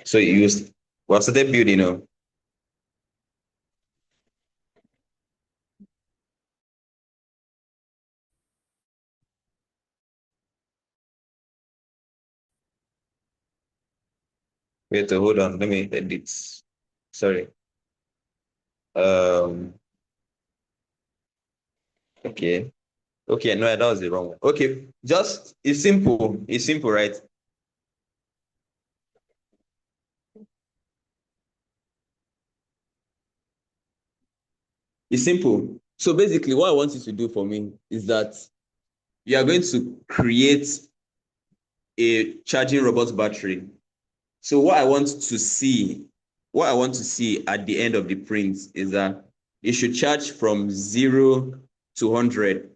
So we have started building, wait, hold on. Let me edit. Sorry. Um, okay. Okay, no, that was the wrong one. Okay, just it's simple. It's simple, right? It's simple. So basically, what I want you to do for me is that you are going to create a charging robot battery. So what I want to see at the end of the print is that it should charge from 0 to 100,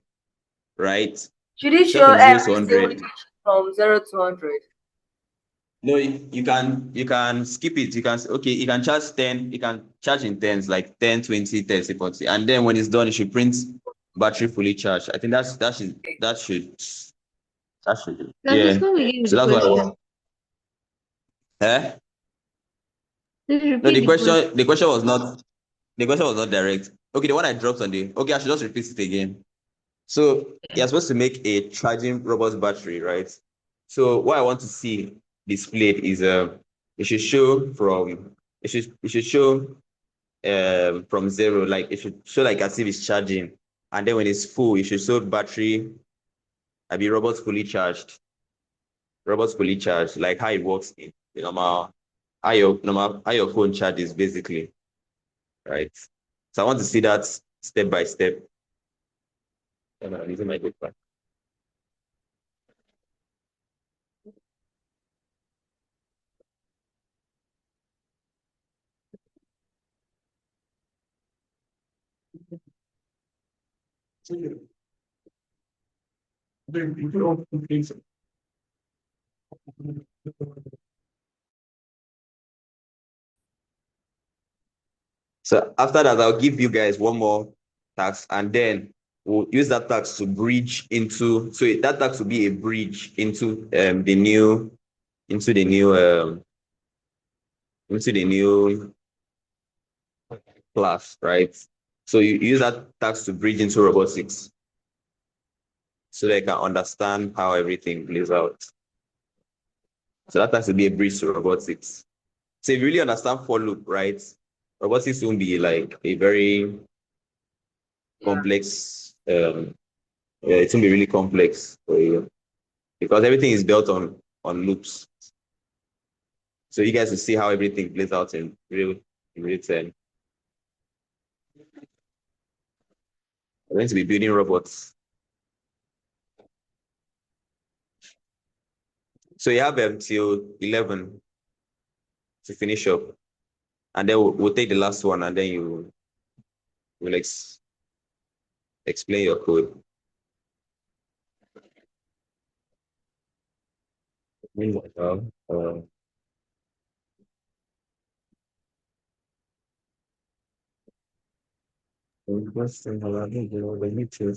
right? Should it Start show from 0 to every single 100. digit from 0 to 100? No, you can skip it. You can okay, you can charge 10, you can charge in tens, like 10, 20, 30, 40. And then when it's done, it should print battery fully charged. I think that should Can yeah. please come again with So the that's what I question? want. Eh? Please No, repeat the the question. question the question was not direct. Okay, the one I dropped on the okay, I should just repeat it again. So you're supposed to make a charging robot battery, right? So what I want to see displayed is it should show from it should show from zero, like it should show like as if it's charging, and then when it's full, it should show battery. I be robots fully charged, like how it works in the normal how your phone charges basically, right? So I want to see that step by step. And I'm using my paper. So after that, I'll give you guys one more task, and then we'll use that task to bridge into. So that task will be a bridge into the new class, right? So you use that task to bridge into robotics, so they can understand how everything plays out. So that task will be a bridge to robotics. So if you really understand for loop, right? Robotics won't be like a very Yeah. complex. Yeah, it won't be really complex for you because everything is built on loops. So you guys will see how everything plays out in real time. We're going to be building robots. So you have till 11 to finish up, and then we'll take the last one, and then you will explain your code. Meanwhile, first thing I need to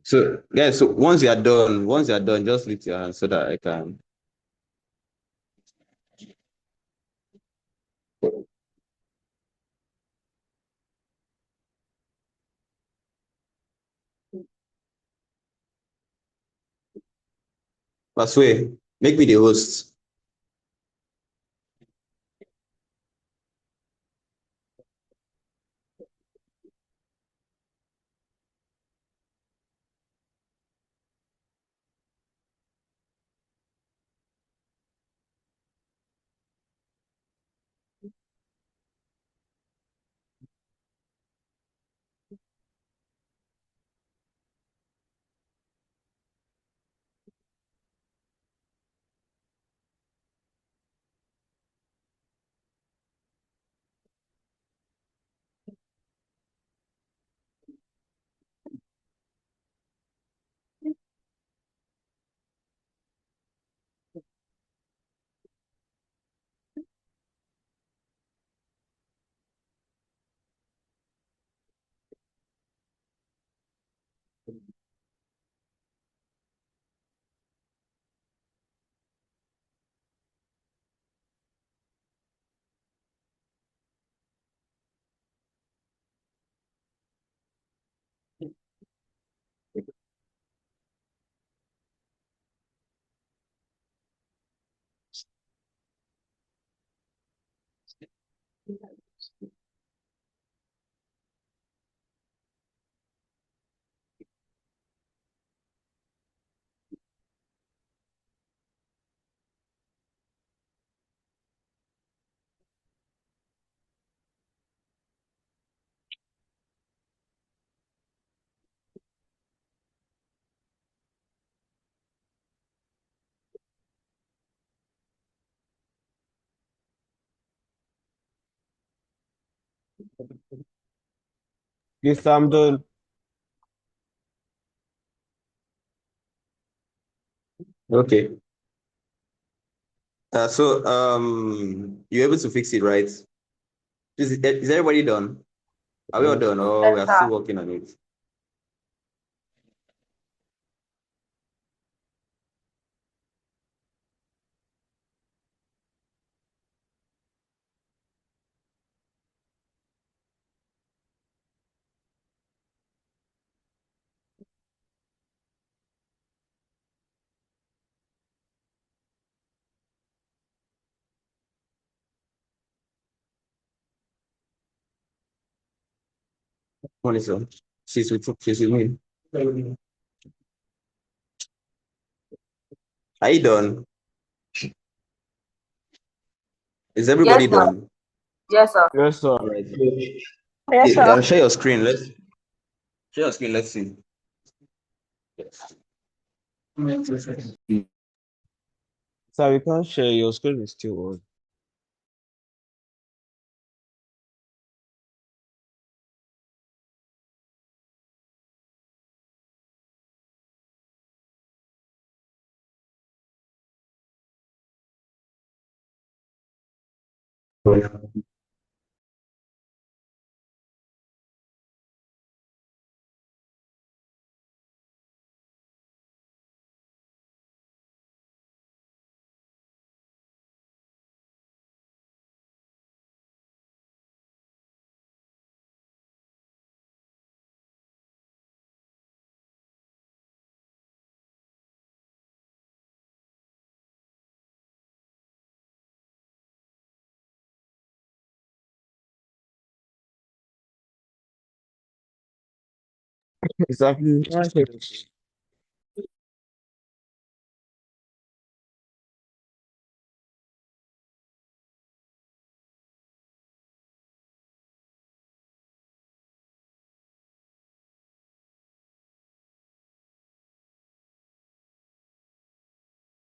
So yeah, so once you are done, just lift your hand so that I can. Pasue, make me the host. Yes, I'm done. Okay. You're able to fix it, right? Is everybody done? Are we all Yes. done, or we Yes, are sir. still working on it? Monitor. She's with me. Are you done? Is Yes, everybody sir. done? Yes, sir. Yes, sir. All right. Yes, sir. Share your screen. Let's share your screen. Let's see. Sir, we can't share. Your screen is still on. Exactly.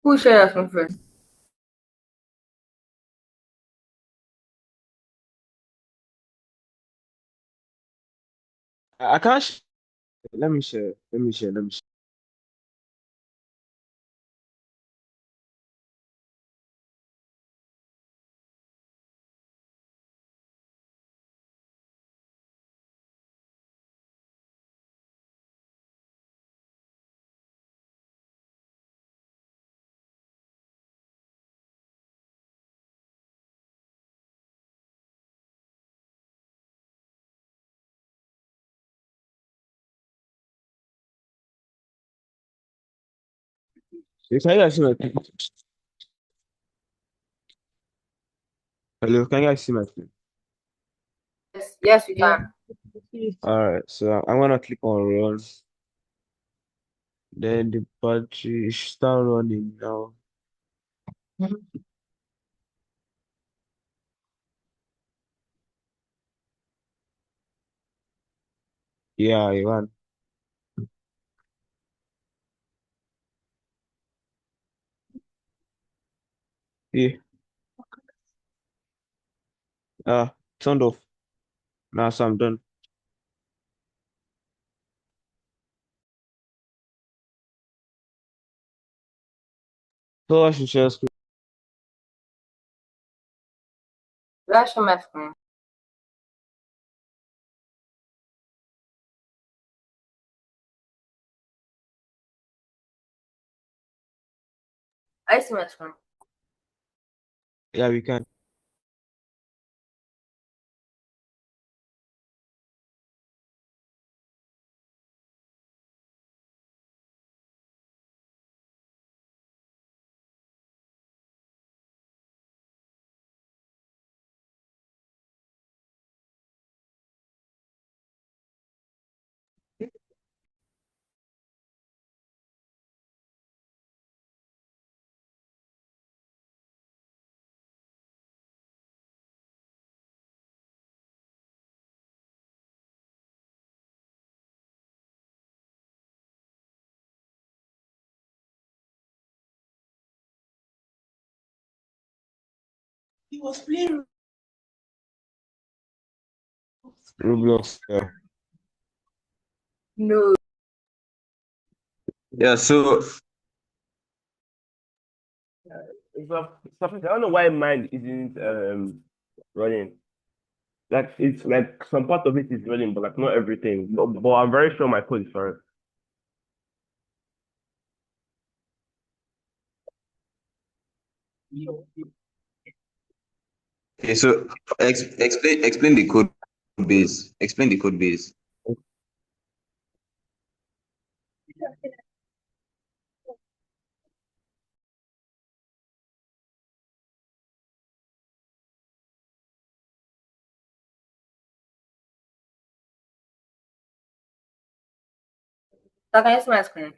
Who shared us first? I can't. Let me share. Let me share. Let me share. Can you guys see my screen? Hello, can you guys see my screen? Yes, we Yeah. can. Alright, so I'm gonna click on run. Then the battery start running now. Yeah, I ran. Yeah. Turned off. Now, so I'm done. So I should share screen. Let's show my screen. I see my screen. Yeah, we can. Roblox. Yeah. No. Yeah, so I don't know why mine isn't running. Like it's like some part of it is running, but like not everything. But I'm very sure my code is correct. okay, so explain the code base. Explain the code base. So can you see my screen?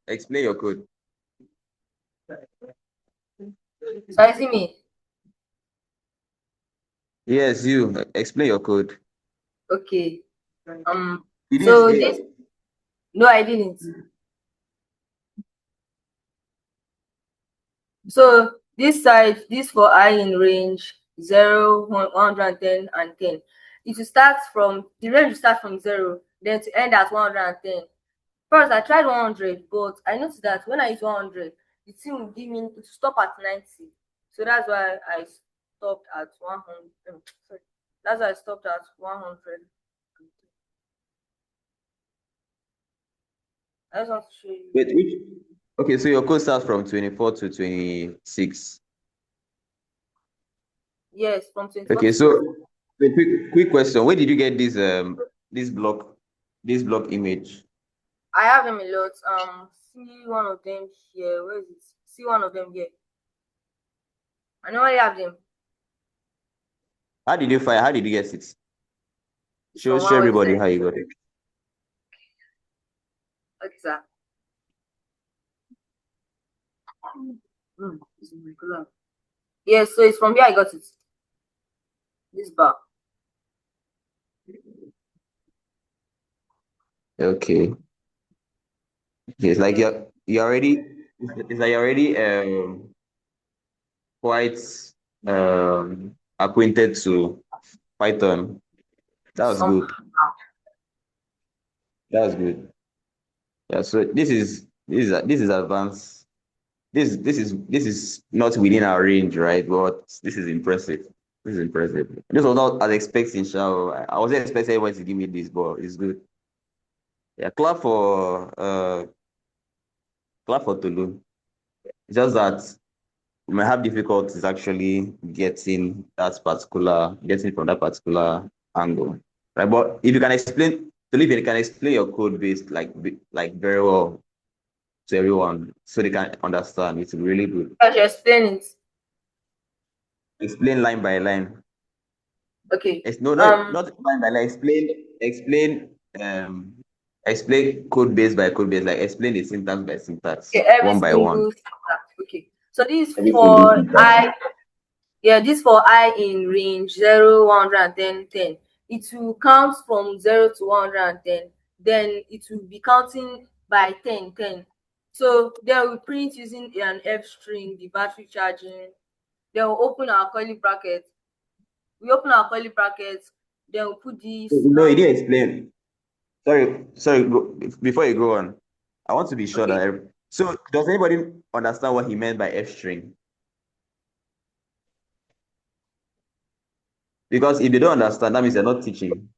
Explain your code. So you see me? Yes, you explain your code. Okay. You didn't So say this, no, I didn't. So this side, this for I in range 0, 110, and 10. It will start from, the range will start from 0, then to end at 110. First, I tried 100, but I noticed that when I use 100, the thing will give me to stop at 90. So that's why I stopped at 100. Sorry. That's why I stopped at 100. I just want to show you. wait, which okay, so your code starts from 24 to 26. Yes, from 24 Okay, to so 26. wait, quick question. Where did you get this block image? I have them a lot. See one of them here. Where is it? See one of them here. I know I have them. How did you get it? It's Show from show one everybody website. how you got it. Okay, sir. It's in my color. Yes, so it's from here I got it. This bar. Okay. It's like you're already it's like you're already quite acquainted to Python. That was Some good. That was good. Yeah, so this is advanced. This is not within our range, right? But this is impressive. This is impressive. This was not as expecting, Shao. I wasn't expecting anyone to give me this, but it's good. Yeah, clap for Tulu. It's just that we might have difficulties actually getting from that particular angle, right? But if you can explain, so if you can explain your code base like very well to everyone, so they can understand, it's really good. I should explain it. Explain line by line. Okay. No, not line by line. Um, explain code base by code base. Like explain the syntax by syntax, Okay, every one by one. single okay. So this is Every single for syntax. I. Yeah, this for I in range 0, 110, 10. It will count from 0 to 110. Then it will be counting by 10, 10. So then we print using an F string, the battery charging. Then we'll open our curly bracket. We open our curly brackets. Then we'll put this. No, you didn't explain. Sorry. Before you go on, I want to be sure Okay. that. So, does anybody understand what he meant by F string? Because if they don't understand, that means they're not teaching.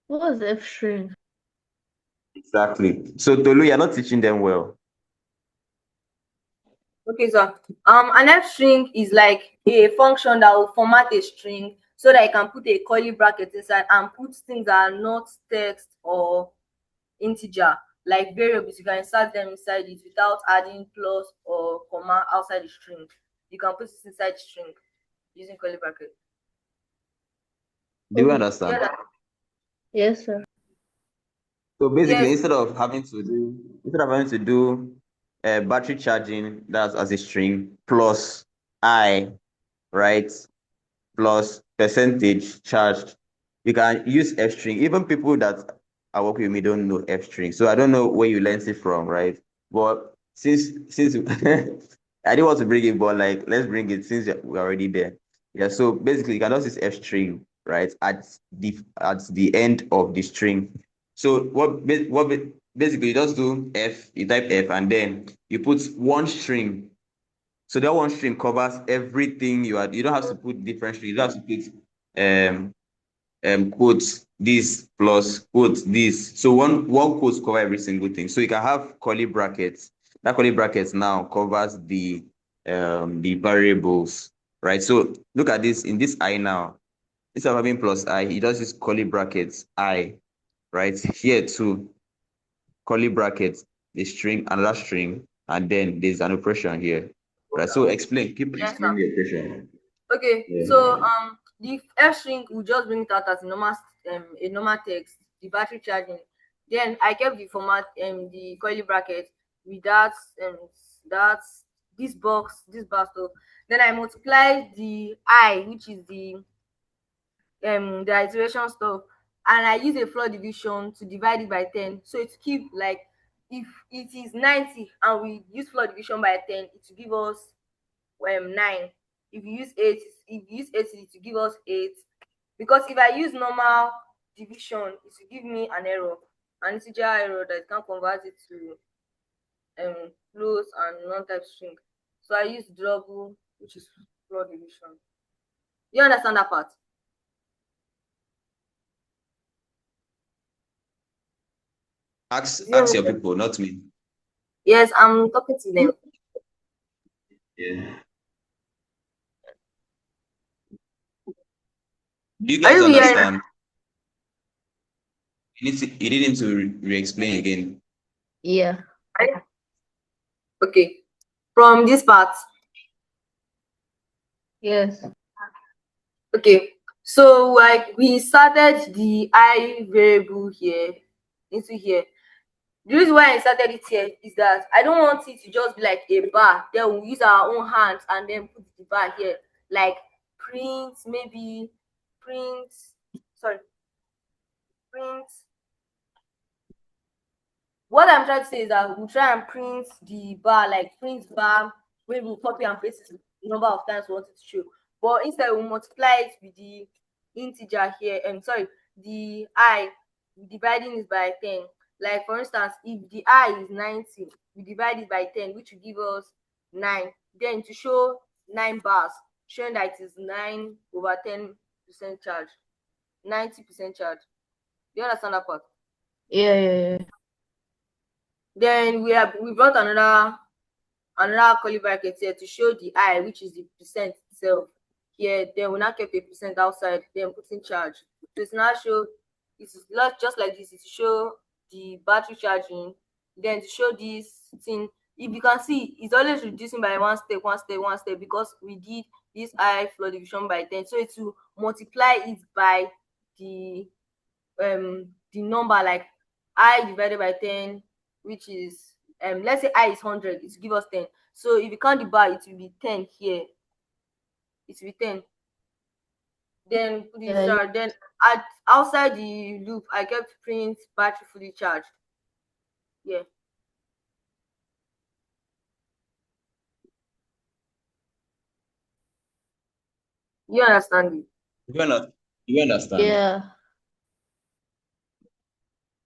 What was F string? Exactly. So, Tolu, you're not teaching them well. Okay, so an F string is like a function that will format a string so that I can put a curly bracket inside and put things that are not text or integer, like variables. You can insert them inside it without adding plus or comma outside the string. You can put it inside the string using curly bracket. Do you understand? Yeah. Yes, sir. So basically, Yes. instead of having to do battery charging, that's as a string plus I, right? Plus percentage charged. You can use F string. Even people that are working with me don't know F string. So I don't know where you learned it from, right? But since I didn't want to bring it, but like let's bring it since we're already there. Yeah. So basically, you can just use F string, right? At the end of the string. So basically you just do F, you type F, and then you put one string, so that one string covers everything you are. You don't have to put different strings. You don't have to put quotes this plus quotes this. So one quote cover every single thing. So you can have curly brackets. That curly brackets now covers the variables, right? So look at this in this I now. Instead of having plus I, it just use curly brackets I, right? Here too, curly brackets, the string, another string, and then there's an operation here. Right. So keep Yes, sir. explaining the operation. Okay, so Yeah. the F string will just bring it out as a normal text, the battery charging. Then I kept the format the curly bracket with that this bar stuff. Then I multiply the I, which is the iteration stuff, and I use a floor division to divide it by 10. So it keep like if it is 90 and we use floor division by 10, it will give us 9. If you use 8, it will give us 8. Because if I use normal division, it will give me an error, an integer error that can convert it to float and non-type string. So I use double, which is floor division. You understand that part? Ask your people, not me. Yes, I'm talking to them. Yeah. Do you Are guys you hearing? understand? You need him to re-explain again. Yeah. Okay. From this part. Yes. Okay. So like we inserted the I variable here into here. The reason why I inserted it here is that I don't want it to just be like a bar. Then we'll use our own hands and then put the bar here. Like print, maybe print, sorry, print. What I'm trying to say is that we'll try and print the bar, like print bar, where we'll copy and paste it the number of times we want it to show. But instead we'll multiply it with the integer here, and sorry, the I, dividing it by 10. Like for instance, if the I is 90, we divide it by 10, which will give us 9. Then to show 9 bars, showing that it is 9 over 10% charge, 90% charge. Do you understand that part? Yeah. Then we brought another curly bracket here to show the I, which is the percent itself. Here, then we now kept a percent outside, then put in charge. So it's now show, it's not just like this, it's to show the battery charging, then to show this thing. If you can see, it's always reducing by one step, because we did this I floor division by 10. So it will multiply it by the number, like I divided by 10, which is let's say I is 100, it will give us 10. So if you count the bar, it will be 10 here. It will be 10. Then put it charged. Then outside the loop, I kept print battery fully charged. Yeah. You understand it? You understand? Yeah.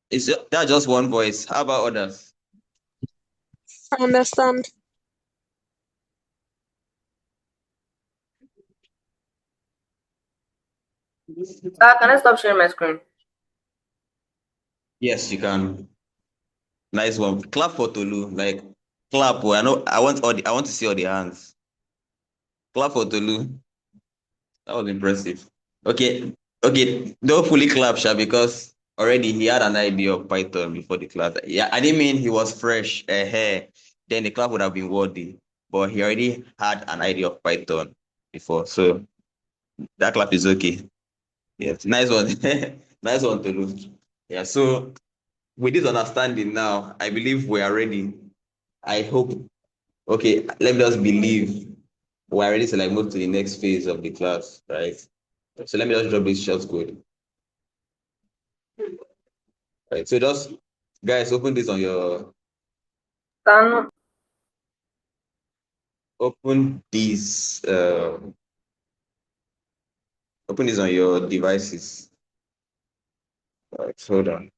It's that's just one voice. How about others? I understand. Can I stop sharing my screen? Yes, you can. Nice one. Clap for Tolu. Like clap. Oh, I know. I want to see all the hands. Clap for Tolu. That was impressive. Okay. Okay. Don't fully clap, Sha, because already he had an idea of Python before the class. Yeah, I didn't mean he was fresh. Then the clap would have been worthy. But he already had an idea of Python before. So that clap is okay. Yes. Nice one. Nice one, Tolu. Yeah. So with this understanding now, I believe we are ready. I hope. Okay, let me just believe we're ready to like move to the next phase of the class, right? So let me just drop this short code. Right. So just guys, open this on your open this open this on your devices. Right, hold on.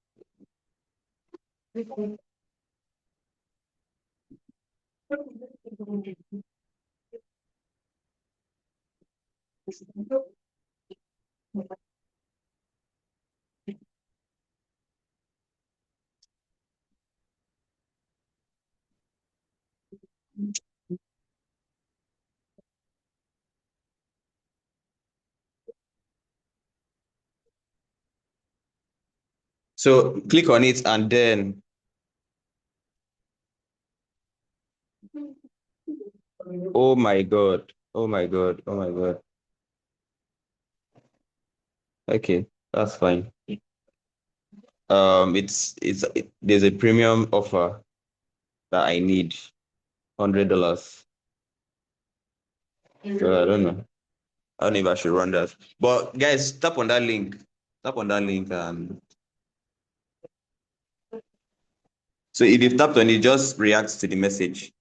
So click on it and then oh my god. Oh my god. Oh my god. Okay, that's fine. There's a premium offer that I need $100. So I don't know. I don't know if I should run that. But guys, tap on that link. Tap on that link and so if you've tapped on it, just react to the message.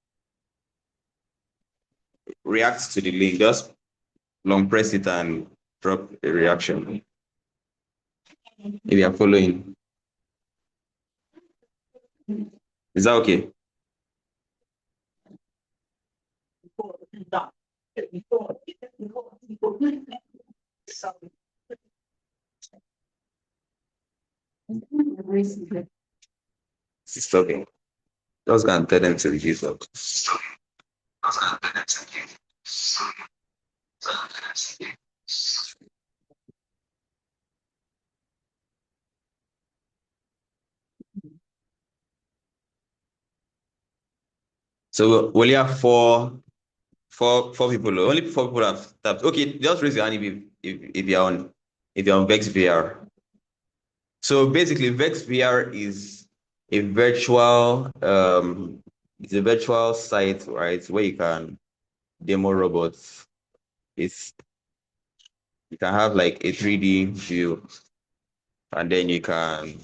React to the link. Just long press it and drop a reaction. If you are following. Is that okay? It's okay. Just go and tell them to reduce up. So we only have four people. Only 4 people have tapped. Okay, just raise your hand if you're on Vex VR. So basically, Vex VR is a virtual it's a virtual site, right, where you can demo robots. You can have like a 3D view, and then you can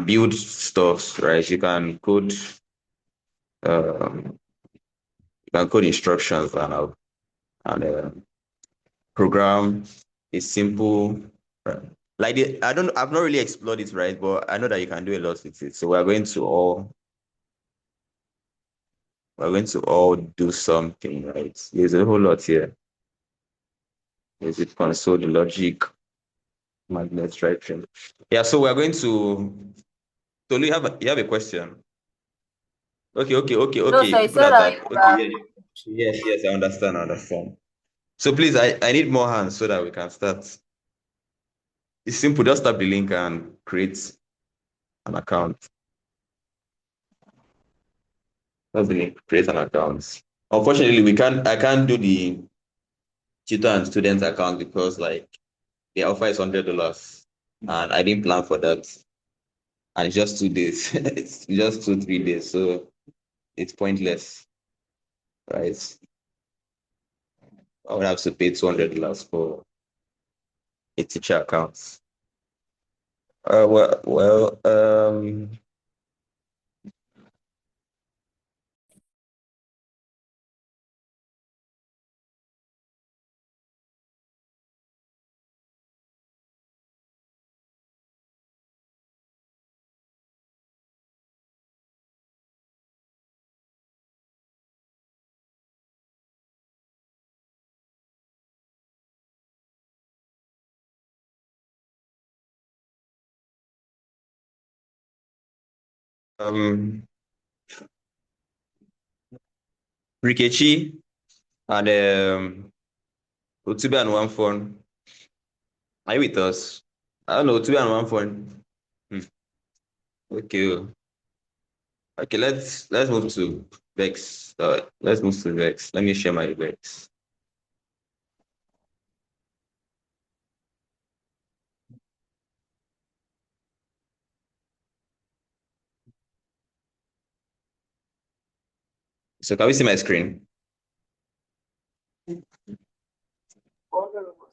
build stuff, right? Um, you can code instructions and program a simple. Like I've not really explored it, right? But I know that you can do a lot with it. So we're going to all do something, right? There's a whole lot here. There's it console, the logic, magnet, right? Yeah, so we're going to. So you have a question. No, sir, Okay. you Put said at that that. you Okay, are. yeah. Yes, I understand. So please, I need more hands so that we can start. It's simple. Just tap the link and create an account. That's the link. Create an account. Unfortunately, I can't do the tutor and student account because like the offer is $100, and I didn't plan for that. And it's just 2 days. It's just 3 days, so it's pointless, right? I would have to pay $200 for a teacher account. Well, um, Rikechi and Otube and one phone. Are you with us? I don't know, Otube and one phone. Hmm. Okay. Okay, let's move to Vex. Let's move to Vex. Let me share my Vex. So can we see my screen?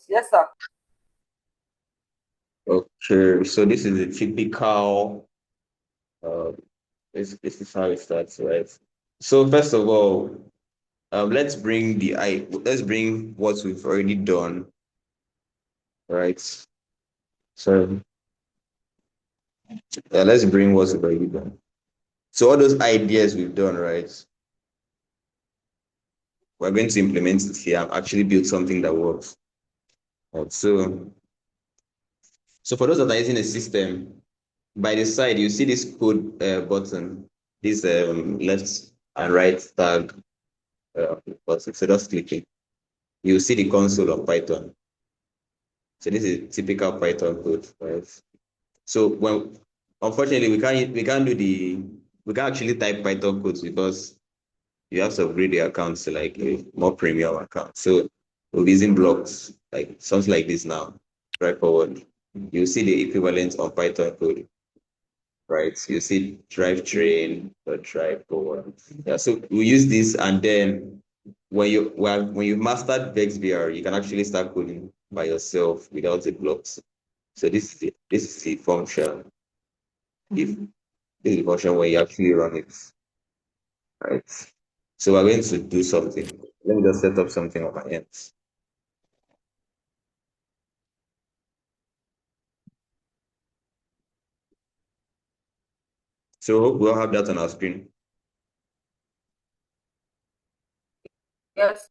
Yes, sir. Okay, so this is a typical this is how it starts, right? So first of all, let's bring what we've already done, right? So let's bring what we've already done. So all those ideas we've done, right? We're going to implement it here and actually build something that works. Right? So for those that are using a system, by the side you see this code button, this left and right tag button. So just click it. You see the console of Python. So this is typical Python code, right? So when unfortunately we can't actually type Python codes because you have to upgrade the account to like a more premium account. So we'll be using blocks, like something like this now. Right forward. You see the equivalent of Python code, right? You see drivetrain or drive forward. Yeah, so we use this, and then when you mastered VexVR, you can actually start coding by yourself without the blocks. So this is the function. If this is the function when you actually run it, right? So we're going to do something. Let me just set up something on my end. So hope we'll have that on our screen. Yes.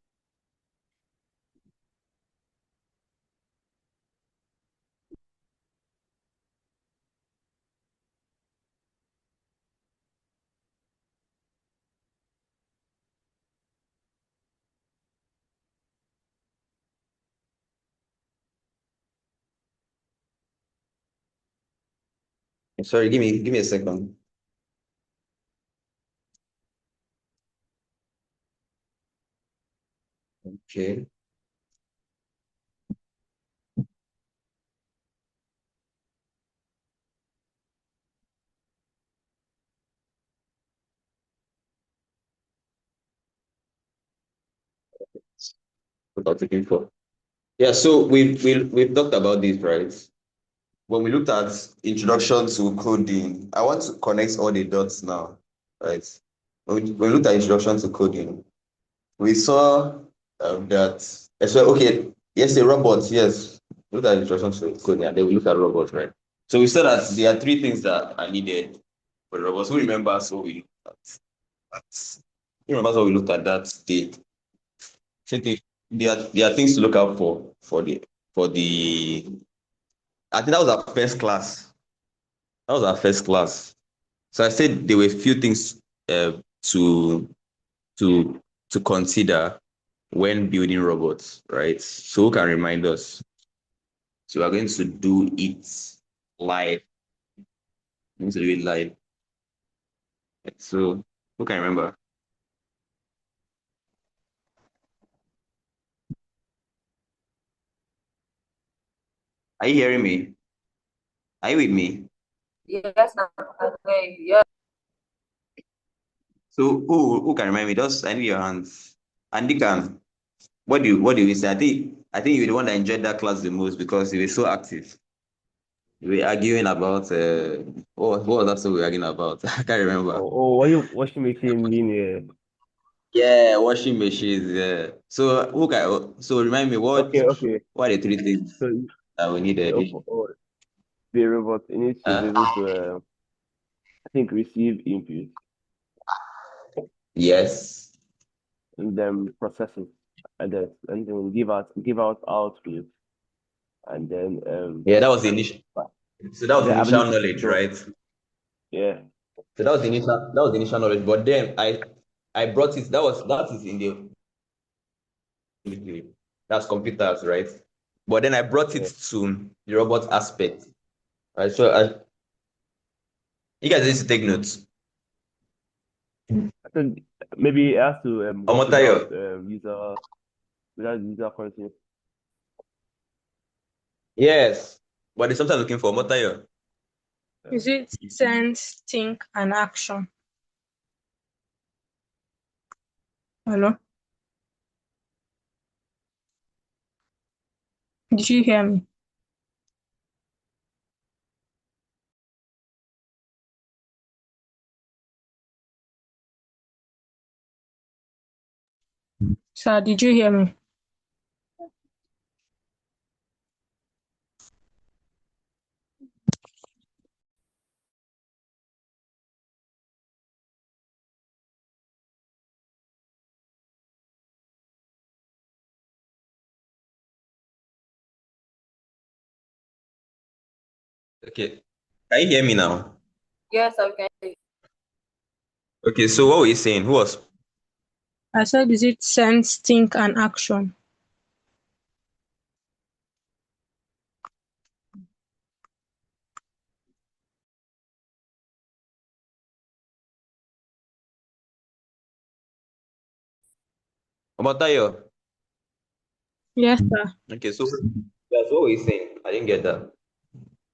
Sorry, give me a second. Okay. What I was looking for. Yeah, so we've talked about this, right? When we looked at introduction to coding, I want to connect all the dots now, right? When we looked at introduction to coding, we saw that as well. Okay, yes, a robot. Yes, look at introduction to coding, and then we look at robots, right? So we saw that there are three things that are needed for robots. Who remembers what we looked at? Who remembers what we looked at that day? So there are things to look out for the. I think that was our first class. That was our first class. So I said there were a few things to to to consider when building robots, right? So who can remind us? So we're going to do it live. We're going to do it live. So who can remember? Are you hearing me? Are you with me? Yes, okay, yeah. So who can remind me? Just I need your hands. Andy can. What do you say? I think you're the one that enjoyed that class the most because you were so active. We were arguing about what was that so we were arguing about? I can't remember. Why you washing machine being Yeah, washing machines. Yeah. So remind me okay, okay. what are the three things So that we needed? the robot needs to be Uh, able to I think receive input yes. and then process it and then give out output and then Yeah, that was the initial. So that was the the initial ability to knowledge, store. right? Yeah. So that was the initial knowledge. But then I brought it. That is in that's computers, right? But then I brought it Yeah. to the robot aspect. Right. So you guys need to take notes. I think maybe it has to work Omotayo. without user consent. Yes. But there's something I'm looking for. Omotayo. Is it sense, think, and action? Hello? Did you hear me? Sir, did you hear me? Okay. Can you hear me now? Yes, okay. Okay, so what were you saying? Who was I said, is it sense, think, and action? Omotayo? Yes, sir. Okay, so that's what were you saying? I didn't get that.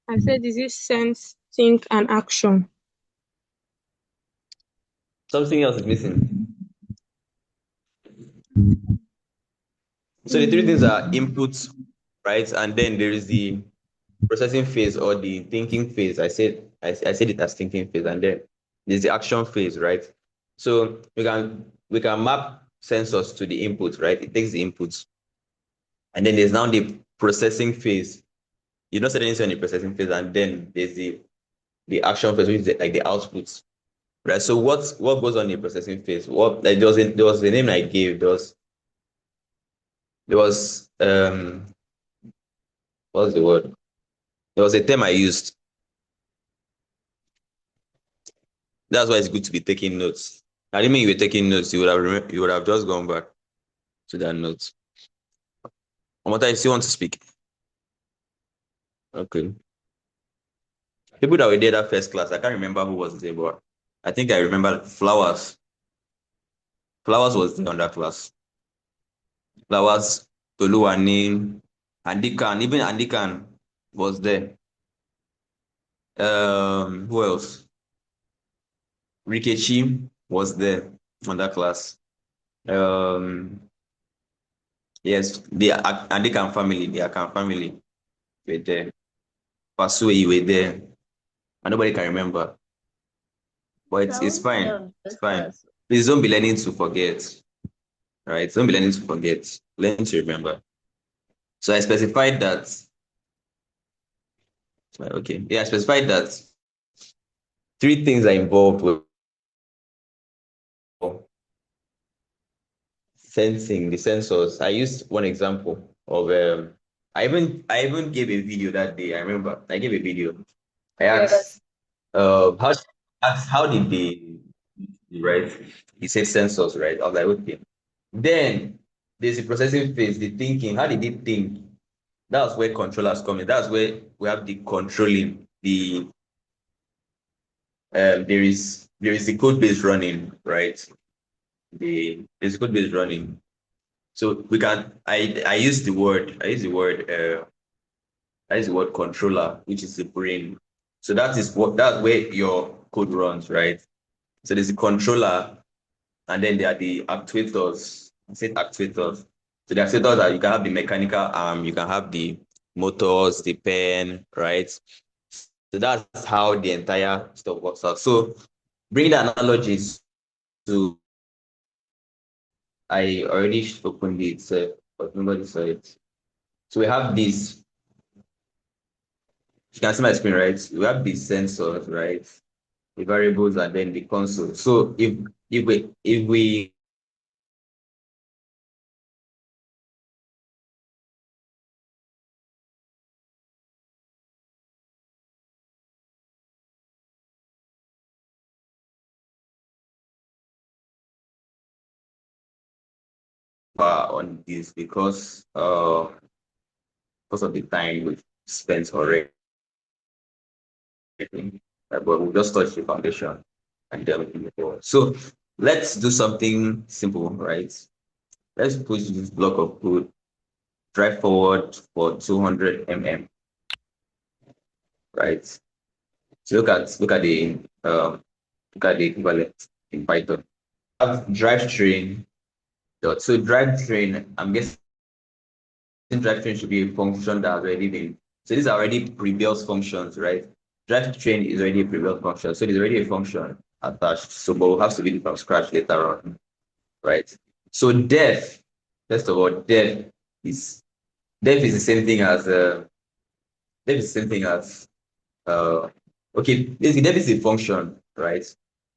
I said, is it sense, think, and action? Something else is missing. So the three things are inputs, right? And then there is the processing phase or the thinking phase. I said it as thinking phase, and then there's the action phase, right? So we can map sensors to the input, right? It takes the inputs, and then there's now the processing phase. You don't set anything on the processing phase, and then there's the action phase, which is like the outputs, right? So what goes on in the processing phase? What like there was the name I gave. There was what's the word? There was a term I used. That's why it's good to be taking notes. I didn't mean you were taking notes. You would have just gone back to that notes. Omota, you still want to speak? Okay. People that were there that first class, I can't remember who was there, but I think I remember Flowers. Flowers was there on that class. Flowers, Toluwani, Andikan, even Andikan was there. Who else? Rikechi was there on that class. Um, yes, the Andikan family, the Akan family were there. Pasui were there. And nobody can remember. But So it's, I it's wasn't there fine. on It's first fine. class. Please don't be learning to forget. Right? Don't be learning to forget. Learn to remember. So I specified that. Okay. Yeah, I specified that three things are involved with sensing the sensors. I used one example of I even gave a video that day. I remember I gave a video. I Yes. asked how did they right? He said sensors, right? I was like, okay. Then there's the processing phase, the thinking. How did it think? That's where controllers come in. That's where we have the controlling. There is the code base running, right? There's code base running. So we can I use the word controller, which is the brain. So that's where your code runs, right? So there's the controller, and then there are the actuators. I said actuators. So the actuators are, you can have the mechanical arm, you can have the motors, the pen, right? So that's how the entire stuff works out. So bring the analogies to I already opened it, but nobody saw it. So we have this. You can see my screen, right? We have these sensors, right? The variables and then the console. So if we are on this because of the time we've spent already. But we'll just touch the foundation and then we can move forward. So let's do something simple, right? Let's push this block of code, drive forward for 200 mm, right? So look at the equivalent in Python. Have drivetrain dot. So drivetrain, I'm guessing drivetrain should be a function that has already been. So these are already pre-built functions, right? Drivetrain is already a pre-built function, so there's already a function attached. So, but we'll have to build it from scratch later on, right? So first of all, is def is the same thing as def is the same thing as uh okay, basically def is a function, right?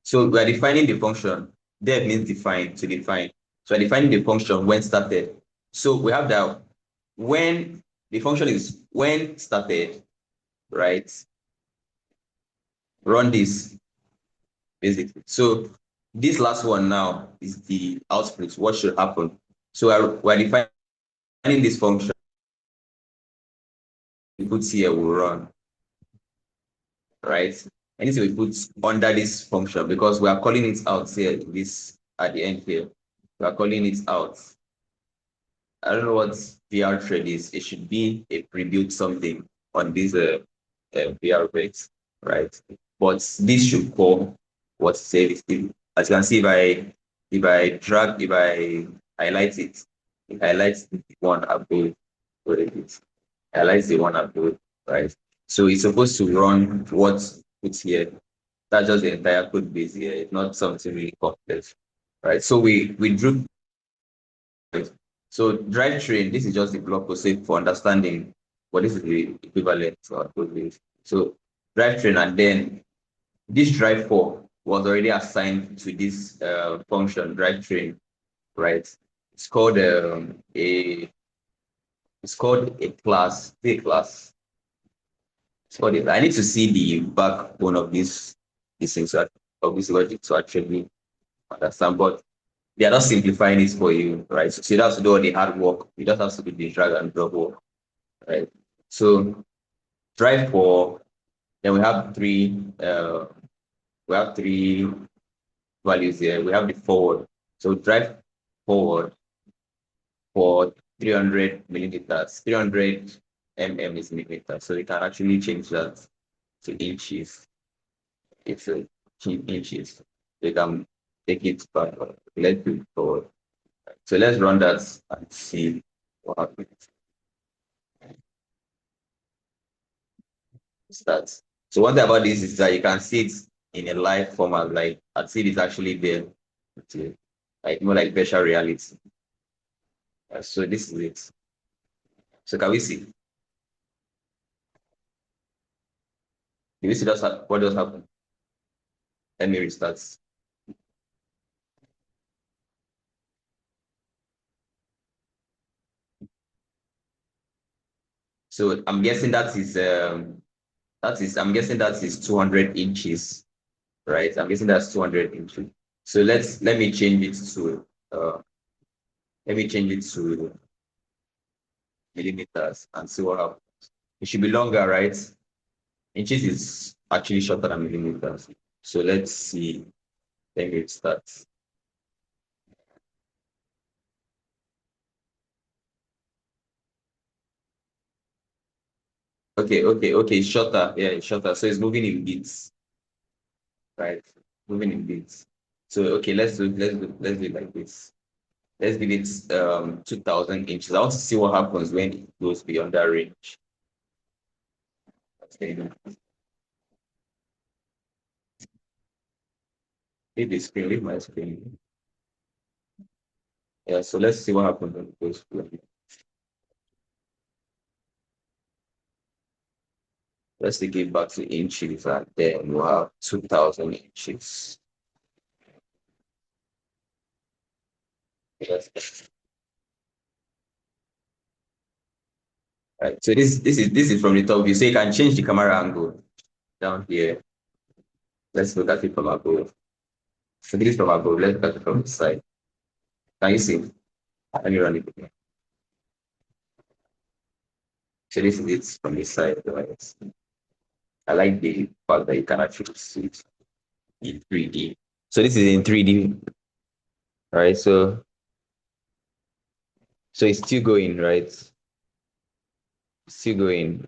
So we are defining the function. Def means define, to define. So we're defining the function when started. So we have that when the function is when started, right? Run this basically. So this last one now is the output. What should happen? So we're defining this function. We put here will run, right? Anything we put under this function because we are calling it out here. This at the end here, we are calling it out. I don't know what VR thread is. It should be a pre-built something on this VR base, right? But this should call what save is. As you can see, if I highlight it, it highlights the one above what it is. Highlights the one above, right? So it's supposed to run what's put here. That's just the entire code base here. It's not something really complex, right? So we drew. So drivetrain, this is just the block code for understanding what is the equivalent to our code base. So drivetrain, and then this drive for was already assigned to this function drivetrain, right? It's called a class, a class. It's called it. I need to see the backbone of this thing of this logic to actually understand. But they are not simplifying it for you, right? So you don't have to do all the hard work. You just have to do the drag and drop work, right? So drive for, then we have three values here. We have the forward. So drive forward for 300 millimeters. 300 mm is millimeters. So you can actually change that to inches. It's inches. You can take it back. Let's do it forward. So let's run that and see what happens. Starts. So one thing about this is that you can see it in a live format, like I see it is actually there, like more like virtual reality. So this is it. So can we see? Do you see what just happened? Let me restart. So I'm guessing I'm guessing that is 200 inches, right? I'm guessing that's 200 inches. So let me change it to millimeters and see what happens. It should be longer, right? Inches is actually shorter than millimeters. So let's see. Let me start. Okay. It's shorter. Yeah, it's shorter. So it's moving in beats, right? Moving in beats. So okay, let's do it like this. Let's give it 2000 inches. I want to see what happens when it goes beyond that range. Okay. Leave my screen. Yeah, so let's see what happens when it goes beyond. Let's take it back to inches and then we'll have 2000 inches. Yes. Right. So this is from the top view. So you can change the camera angle down here. Let's look at it from above. So this is from above. Let's look at it from the side. Can you see? Let me run it again. So this is it from the side. Right? I like the fact that you can actually see it in 3D. So this is in 3D, right? So it's still going, right? Still going.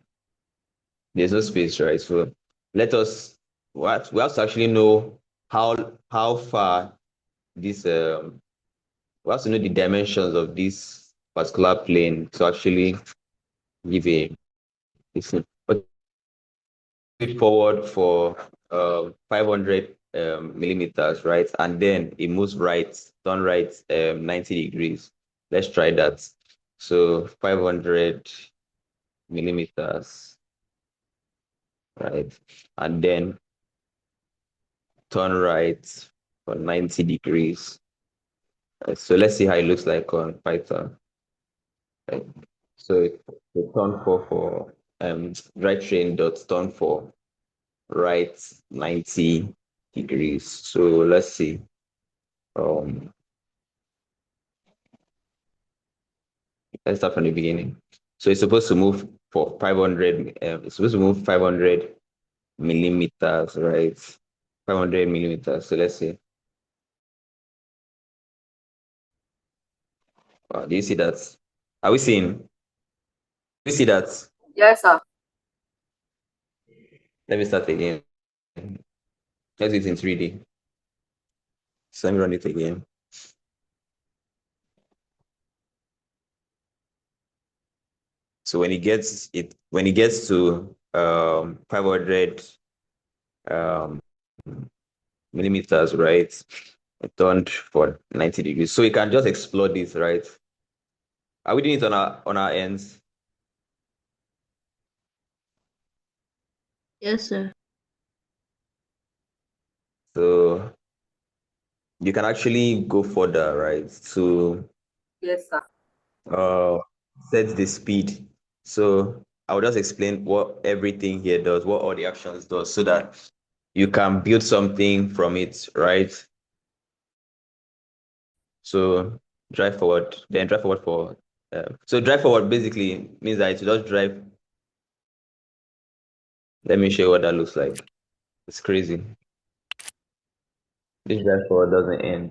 There's no space, right? So let us what we have to actually know how far this we have to know the dimensions of this particular plane to actually give a this put it forward for 500 millimeters, right? And then it moves right, turn right 90 degrees. Let's try that. So 500 millimeters, right? And then turn right for 90 degrees. Right, so let's see how it looks like on Python. Right. So the turn for right train dot turn for right 90 degrees. So let's see. Um let's start from the beginning. So it's supposed to move for 500 it's supposed to move 500 millimeters, right? 500 millimeters. So let's see. Do you see that? Are we seeing? Do you see that? Yes, sir. Let me start again. Let's do it in 3D. So let me run it again. So when it gets to 500 um, millimeters, right? It turned for 90 degrees. So you can just explore this, right? Are we doing it on our ends? Yes, sir. So you can actually go further, right? To Yes, sir. uh, set the speed. So I'll just explain what everything here does, what all the actions does, so that you can build something from it, right? So drive forward for. So drive forward basically means that it will just drive. Let me show you what that looks like. It's crazy. This drive forward doesn't end.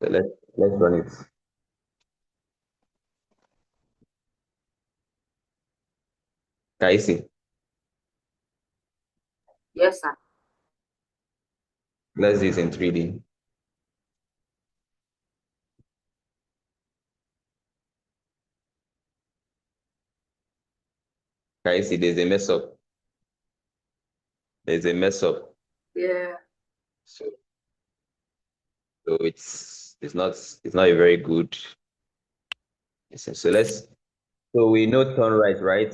So let's run it. Can you see? Yes, sir. Let's do it in 3D. Can you see? There's a mess up. There's a mess up. Yeah. So so it's not a very good. So we know turn right, right?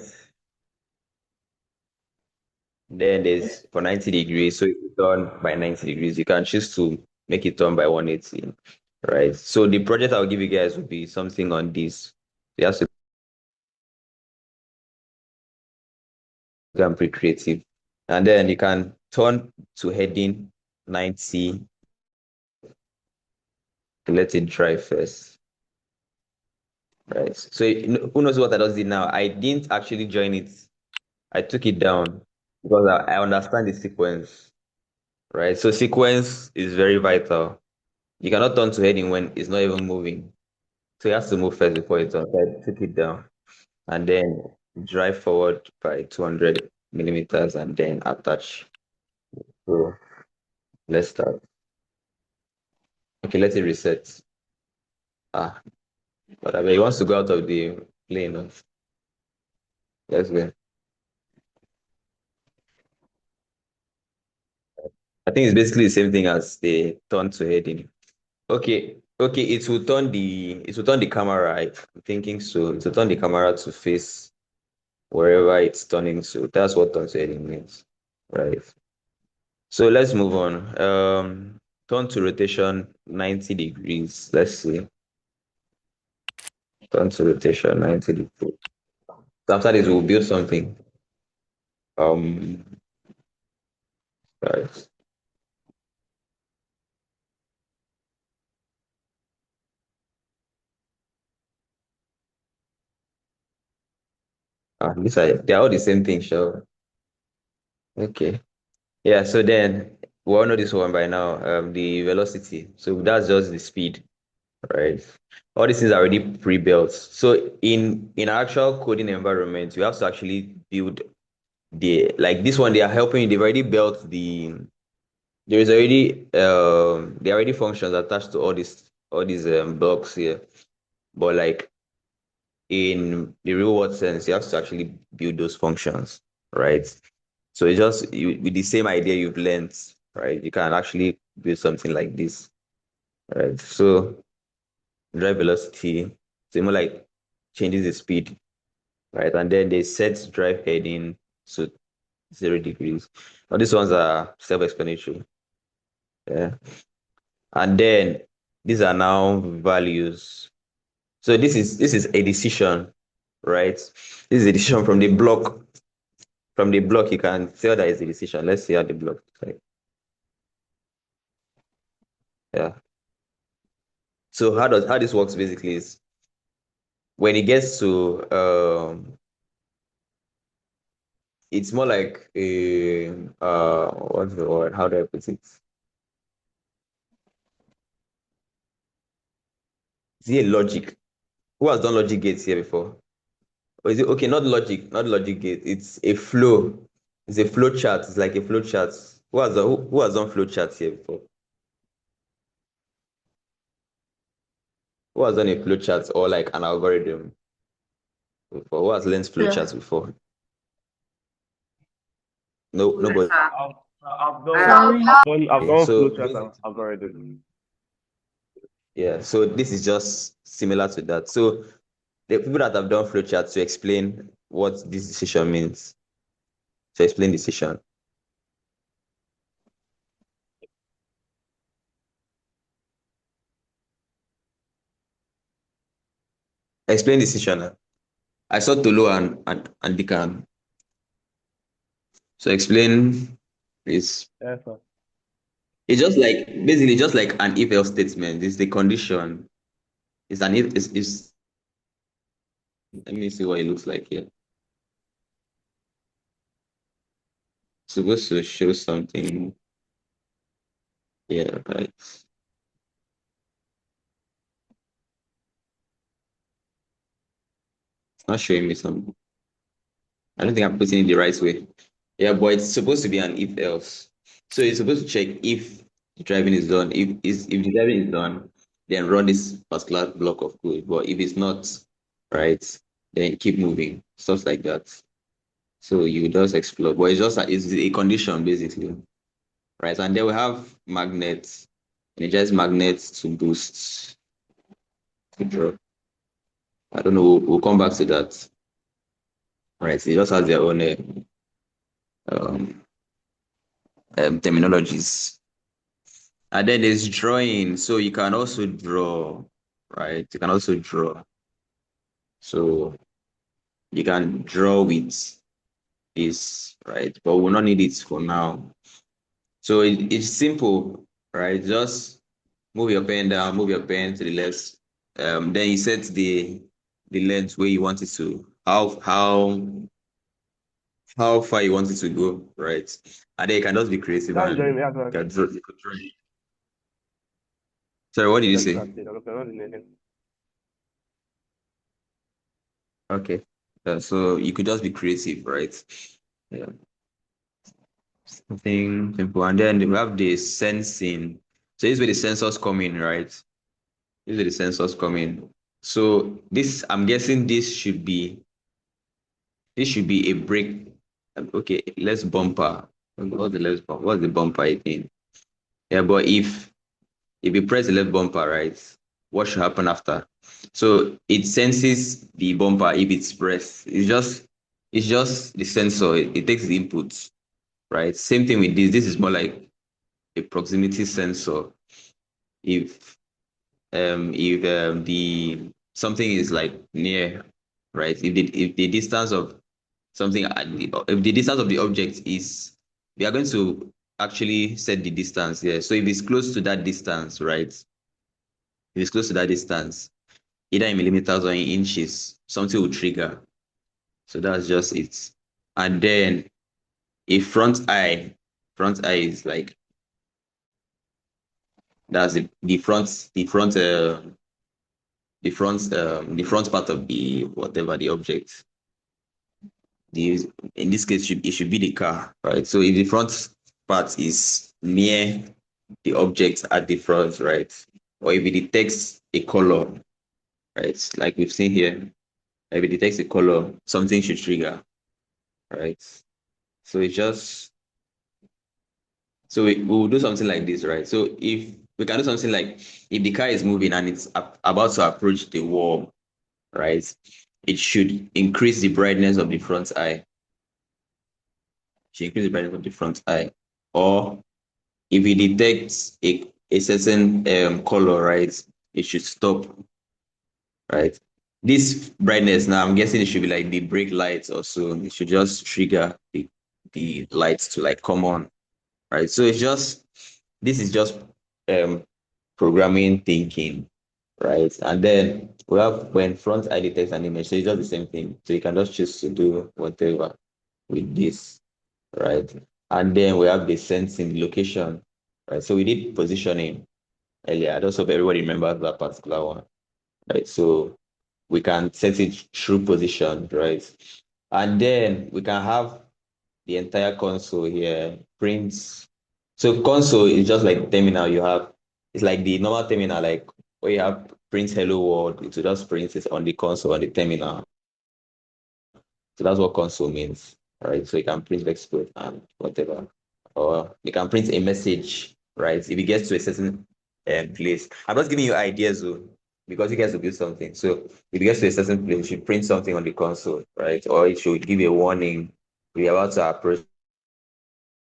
Then Yes. there's for 90 degrees. So if you turn by 90 degrees, you can choose to make it turn by 180, right? So the project I'll give you guys will be something on this. You have to go and be creative. And then you can turn to heading 90 let it dry first. Right. So who knows what I just did now? I didn't actually join it. I took it down because I understand the sequence. Right. So sequence is very vital. You cannot turn to heading when it's not even moving. So it has to move first before it turns. So I took it down and then drive forward by 200 millimeters and then attach. So let's start. Okay, let it reset. Ah, but I mean, he wants to go out of the plane. Let's go. I think it's basically the same thing as the turn to heading. Okay, okay, it will turn the camera. I'm thinking so. It will turn the camera to face wherever it's turning to. That's what turn to heading means. Right. So let's move on. Turn to rotation 90 degrees. Let's see. Turn to rotation 90 degrees. So after this, we'll build something. Um, right. They're all the same thing, sure. Okay. Yeah, so then we all know this one by now. The velocity. So that's just the speed, right? All these things are already pre-built. So in actual coding environment, you have to actually build like this one, they are helping you, they've already built there is already there are already functions attached to all these blocks here. But like in the real world sense, you have to actually build those functions, right? So it's just with the same idea you've learned, right? You can actually build something like this, right? So drive velocity, so more like changes the speed, right? And then they set drive heading to 0 degrees. Now these ones are self-explanatory. Yeah. And then these are now values. So this is a decision, right? This is a decision from the block. From the block, you can tell that it's a decision. Let's see how the block looks like. Yeah. So how this works basically is when it gets to it's more like a what's the word? How do I put it? Is it a logic? Who has done logic gates here before? Or is it okay? Not logic gate. It's a flow. It's a flow chart. It's like a flow chart. Who has done flow charts here before? Who has done a flow chart or like an algorithm before? Who has learned flow Yeah. charts before? No, nobody. I For have. me. I've done So flowchart and I've already. yeah, so this is just similar to that. So the people that have done flow charts to explain what this decision means, to explain decision. Explain decision. I saw Tolu and Dikan. So explain is Yes, sir. it's just like basically just like an if else statement. It's the condition. It's an if is let me see what it looks like here. Supposed to show something. Yeah, right. It's not showing me something. I don't think I'm putting it the right way. Yeah, but it's supposed to be an if else. So you're supposed to check if the driving is done. If the driving is done, then run this particular block of code. But if it's not, right, then keep moving. Stuff like that. So you just explore. But it's a condition basically. Right. And then we have magnets, energized magnets to boost to draw. I don't know, we'll come back to that. Right. It just has their own um, terminologies. And then there's drawing. So you can also draw, right? You can also draw. So you can draw with this, right? But we'll not need it for now. So it's simple, right? Just Move your pen down, move your pen to the left. Then you set the length where you want it to, how far you want it to go, right? And then you can just be creative That's joining and me. That's you what can draw. Sorry, what did you that's what say? I said. I'm not doing anything. Okay. So you could just be creative, right? Yeah. Something simple. And then we have the sensing. So this is where the sensors come in, right? This is where the sensors come in. So this, I'm guessing this should be a brake. Okay, let's bumper. What's the bumper again? Yeah, but if you press the left bumper, right, what should happen after? So it senses the bumper if it's pressed. It's just the sensor. It takes the input, right? Same thing with this. This is more like a proximity sensor. If the something is like near, right? If the distance of something if the distance of the object is, we are going to actually set the distance here. So if it's close to that distance, right? If it's close to that distance, either in millimeters or in inches, something will trigger. So that's just it. And then a front eye is like, that's the front part of the whatever the object. In this case, it should be the car, right? So if the front part is near the object at the front, right? Or if it detects a color, right? Like we've seen here, if it detects a color, something should trigger, right? So it's just, so we will do something like this, right? So if we can do something like, if the car is moving and it's about to approach the wall, right? It should increase the brightness of the front eye. Should increase the brightness of the front eye. Or if it detects a certain color, right, it should stop, right? This brightness now, I'm guessing it should be like the brake lights or so. It should just trigger the lights to like come on, right? So this is just um programming thinking, right? And then we have when front eye detects an image, so it's just the same thing. So you can just choose to do whatever with this, right? And then we have the sensing, the location, right? So we did positioning earlier. I just hope everybody remembers that particular one, right? So we can set it through position, right? And then we can have the entire console here, prints. So console is just like terminal you have. It's like the normal terminal, like where you have print hello world, it will just print it on the console on the terminal. So that's what console means, right? So you can print export and whatever. Or you can print a message, right? If it gets to a certain place. I'm just giving you ideas, though, because you guys will do something. So if it gets to a certain place, you should print something on the console, right? Or it should give a warning. We're about to approach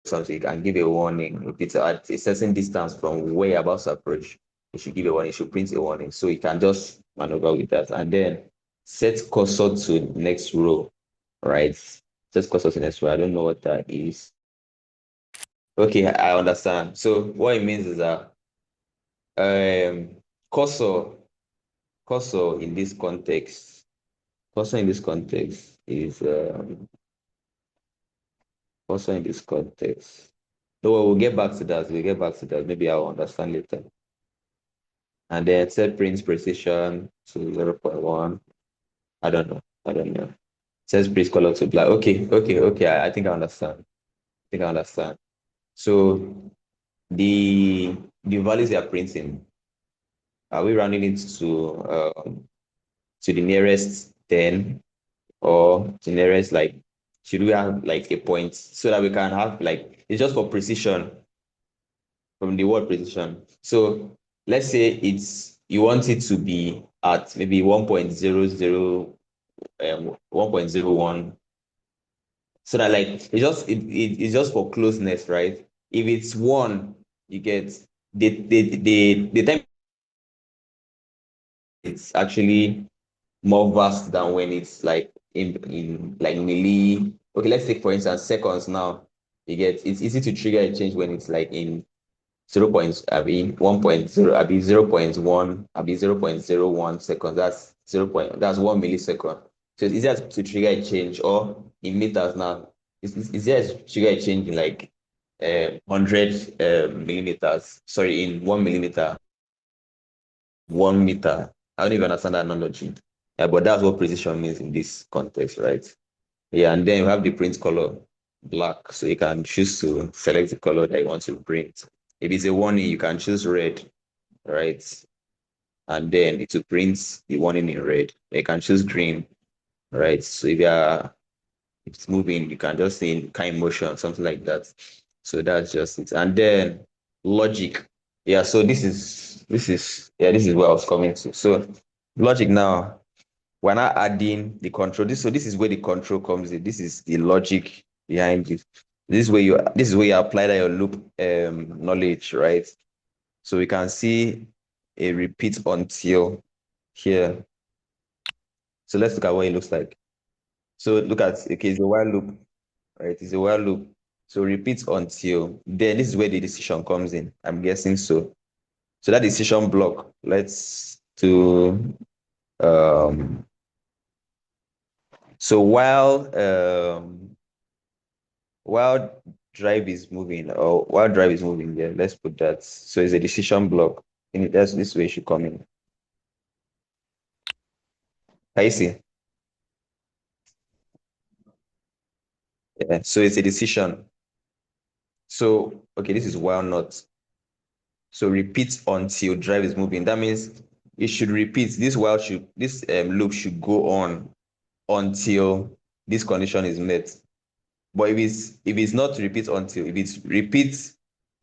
something, you can give a warning. If it's at a certain distance from where you're about to approach, you should give a warning, you should print a warning. So you can just maneuver with that. And then set cursor to next row, right? Set cursor to next row. I don't know what that is. Okay, I understand. So what it means is that um cursor, cursor in this context, cursor in this context is cursor in this context. So we'll get back to that. We'll get back to that. Maybe I'll understand later. And then set print precision to 0.1. I don't know. I don't know. Set print color to black. Okay. I think I understand. I think I understand. So the values they are printing, are we rounding it to the nearest 10 or the nearest, like, should we have like a point so that we can have, like, it's just for precision, from the word precision. So let's say you want it to be at maybe 1.00 1.01, so that, like, it's just for closeness, right? If it's one, you get the time, it's actually more vast than when it's like in like milli. Okay, let's take for instance seconds now. You get, it's easy to trigger a change when it's like in I mean 1.0, I mean 0.1, I mean 0.01 seconds. That's 1 millisecond. So it's easier to trigger a change, or in meters now. It's easier to trigger a change in like 100 millimeters. Sorry, in 1 millimeter, 1 meter. I don't even understand that analogy. Yeah, but that's what precision means in this context, right? Yeah, and then you have the print color black, so you can choose to select the color that you want to print. If it's a warning, you can choose red, right? And then it will print the warning in red. You can choose green, right? So if it's moving, you can just say in kind motion, something like that. So that's just it. And then logic. Yeah, so this is where I was coming to. So logic now, we're not adding the control. This is where the control comes in. This is the logic behind it. This is where you apply that your loop knowledge, right? So we can see a repeat until here. So let's look at what it looks like. So look at, okay, it's a while loop, right? It's a while loop. So repeat until, then this is where the decision comes in. I'm guessing so. So that decision block, let's do so while drive is moving, or while drive is moving, yeah, let's put that. So it's a decision block. That's this way it should come in. Can you see? Yeah, so it's a decision. So okay, this is while not. So repeat until drive is moving. That means it should repeat. This loop should go on until this condition is met. But if it's not repeat until, if it's repeat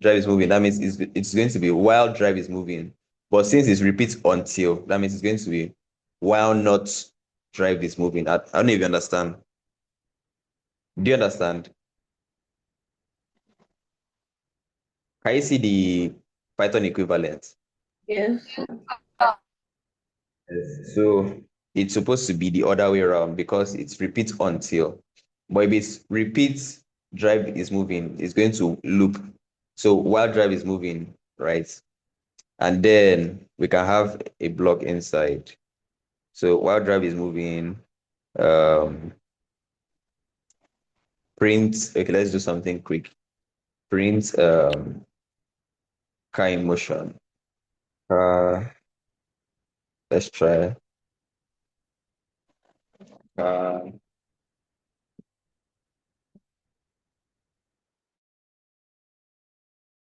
drive is moving, that means it's going to be while drive is moving. But since it's repeat until, that means it's going to be while not drive is moving. I don't know if you understand. Do you understand? Can you see the Python equivalent? Yes. Yes. So it's supposed to be the other way around because it's repeat until. But if it's repeat drive is moving, it's going to loop. So while drive is moving, right? And then we can have a block inside. So while drive is moving, um, print, okay, let's do something quick. Print car in motion. Let's try. Uh,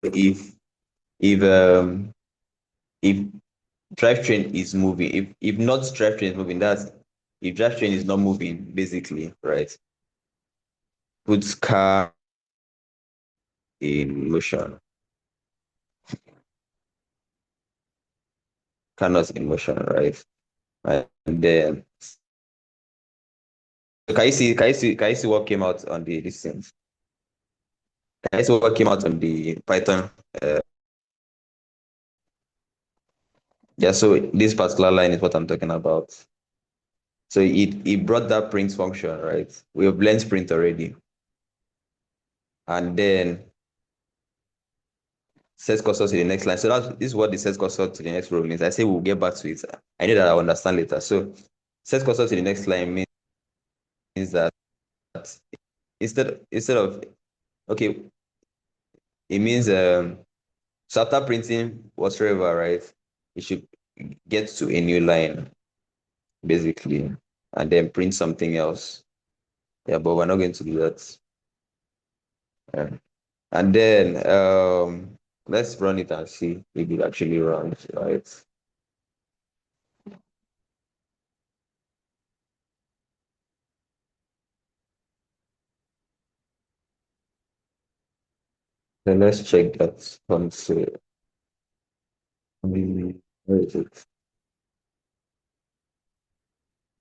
if if if drivetrain is moving, if not drivetrain is moving, that's if drivetrain is not moving, basically, right? Puts car in motion, car not in motion, right? And then can you see what came out on the this thing? Can you see what came out on the Python? Yeah, so this particular line is what I'm talking about. So it brought that print function, right? We have blend print already. And then set cursor to the next line. So this is what the set cursor to the next row means. I say we'll get back to it. I know that I'll understand later. So set cursor to the next line means that instead of okay, it means so after printing whatsoever, right? It should get to a new line, basically, and then print something else. Yeah, but we're not going to do that. Yeah. And then let's run it and see if it actually runs, right? Then let's check that console. Where is it?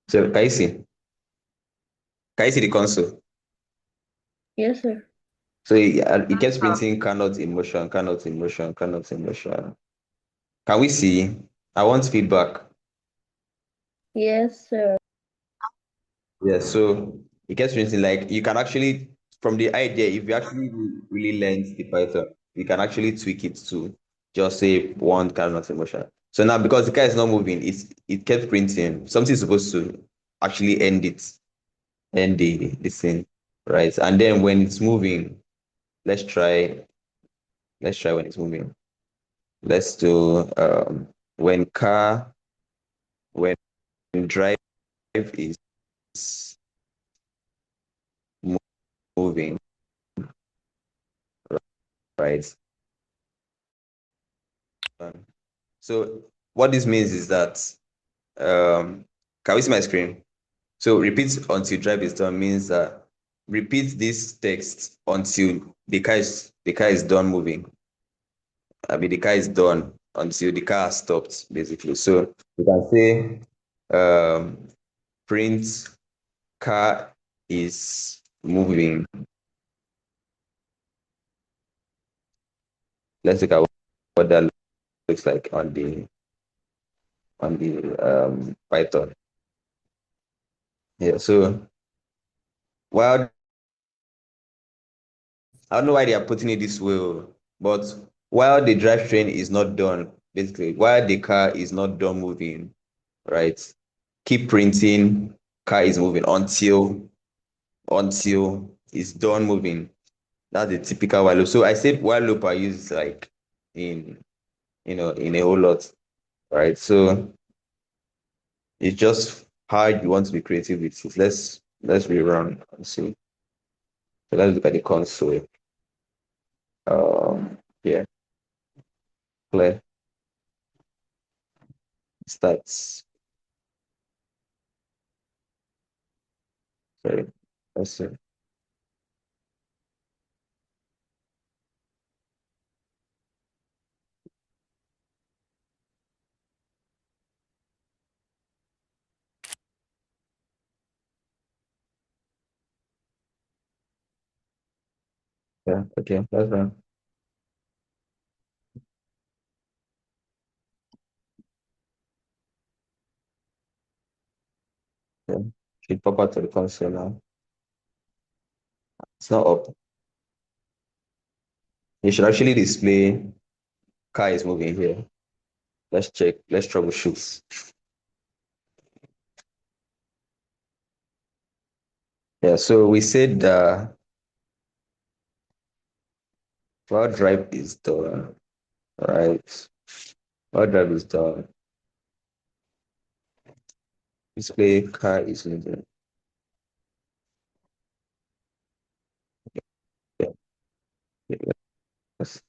So can you see? Can you see the console? Yes, sir. So it keeps printing cannot in motion, cannot in motion, cannot in motion. Can we see? I want feedback. Yes, sir. Yeah, so it gets printing like you can actually, from the idea, if you actually really learn the Python, we can actually tweak it to just say one kind of motion. So now because the car is not moving, it kept printing. Something's supposed to actually end the thing, right? And then when it's moving, let's try when it's moving. Let's do when drive is moving, right? So what this means is that can we see my screen? So repeat until drive is done means that repeat this text until the car is done moving. I mean the car is done until the car has stopped, basically. So you can say print car is moving. Let's look at what that looks like on the Python. Yeah, so while I don't know why they are putting it this way, but while the drivetrain is not done, basically, while the car is not done moving, right? Keep printing car is moving until it's done moving. That's the typical while loop. So I said while loop I use like in in a whole lot, right? So it's just how you want to be creative with it. Let's rerun and see. So let's look at the console. Yeah, clear. Starts. Sorry. Let's see. Yeah, okay, that's done. Yeah. Should pop out to the console now. It's not up. You should actually display car is moving here. Let's check. Let's troubleshoot. Yeah, so we said while drive is done, right? While drive is done, display car is moving. Yeah, yes.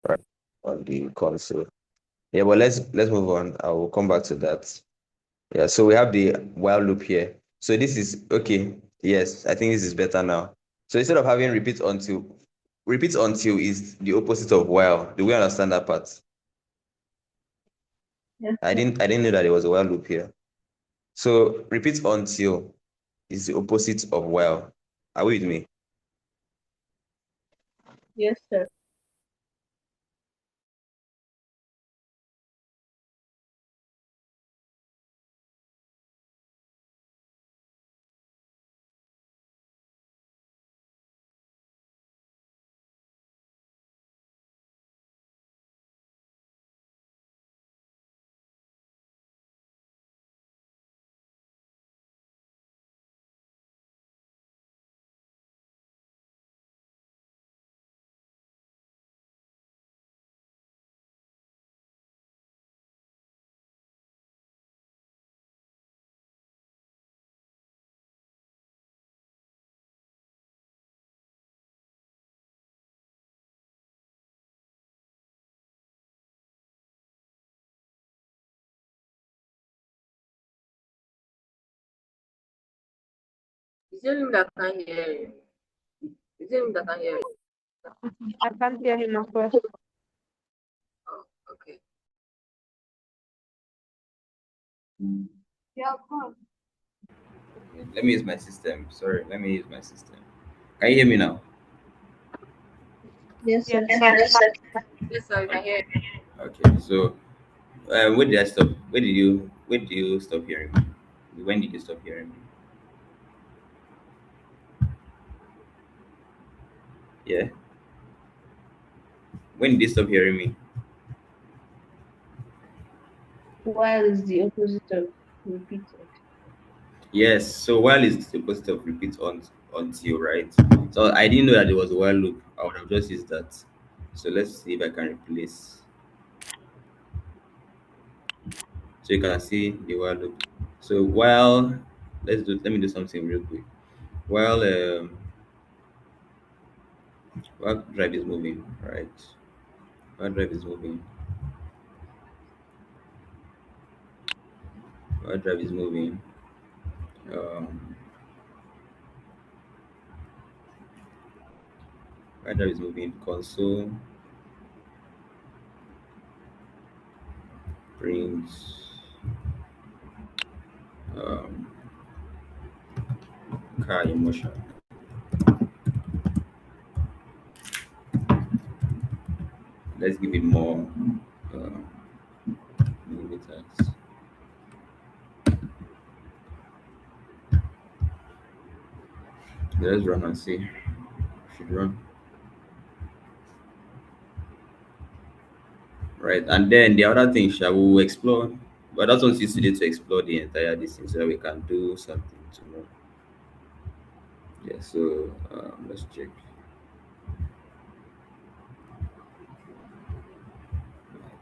Right on the console. Yeah, but let's move on. I will come back to that. Yeah, so we have the while loop here. So this is okay. Yes, I think this is better now. So instead of having repeat until is the opposite of while. Do we understand that part? Yes. I didn't know that there was a while loop here. So repeat until is the opposite of while. Are we with me? Yes, sir. Is it him that can hear you? Is it him that can hear you? I can't hear him as well. Oh, okay. Yeah, of course. Let me use my system. Sorry, let me use my system. Can you hear me now? Yes, sir. Yes. Yes, sir, we can hear you. Okay. So, where did I stop? Where did you stop hearing me? When did you stop hearing me? Yeah. When did you stop hearing me? While is the opposite of repeated. Yes. So while is the opposite of repeat on until, right? So I didn't know that there was a while loop. I would have just used that. So let's see if I can replace. So you can see the while loop. So while let me do something real quick. While while drive is moving, right? While drive is moving. While drive is moving. Um, while drive is moving. Console brings um, car emotion. Let's give it more uh, millimeters. Let's run and see. Should run. Right. And then the other thing shall we will explore. But that's what used today to explore the entire distance so that we can do something tomorrow. Yeah, so let's check.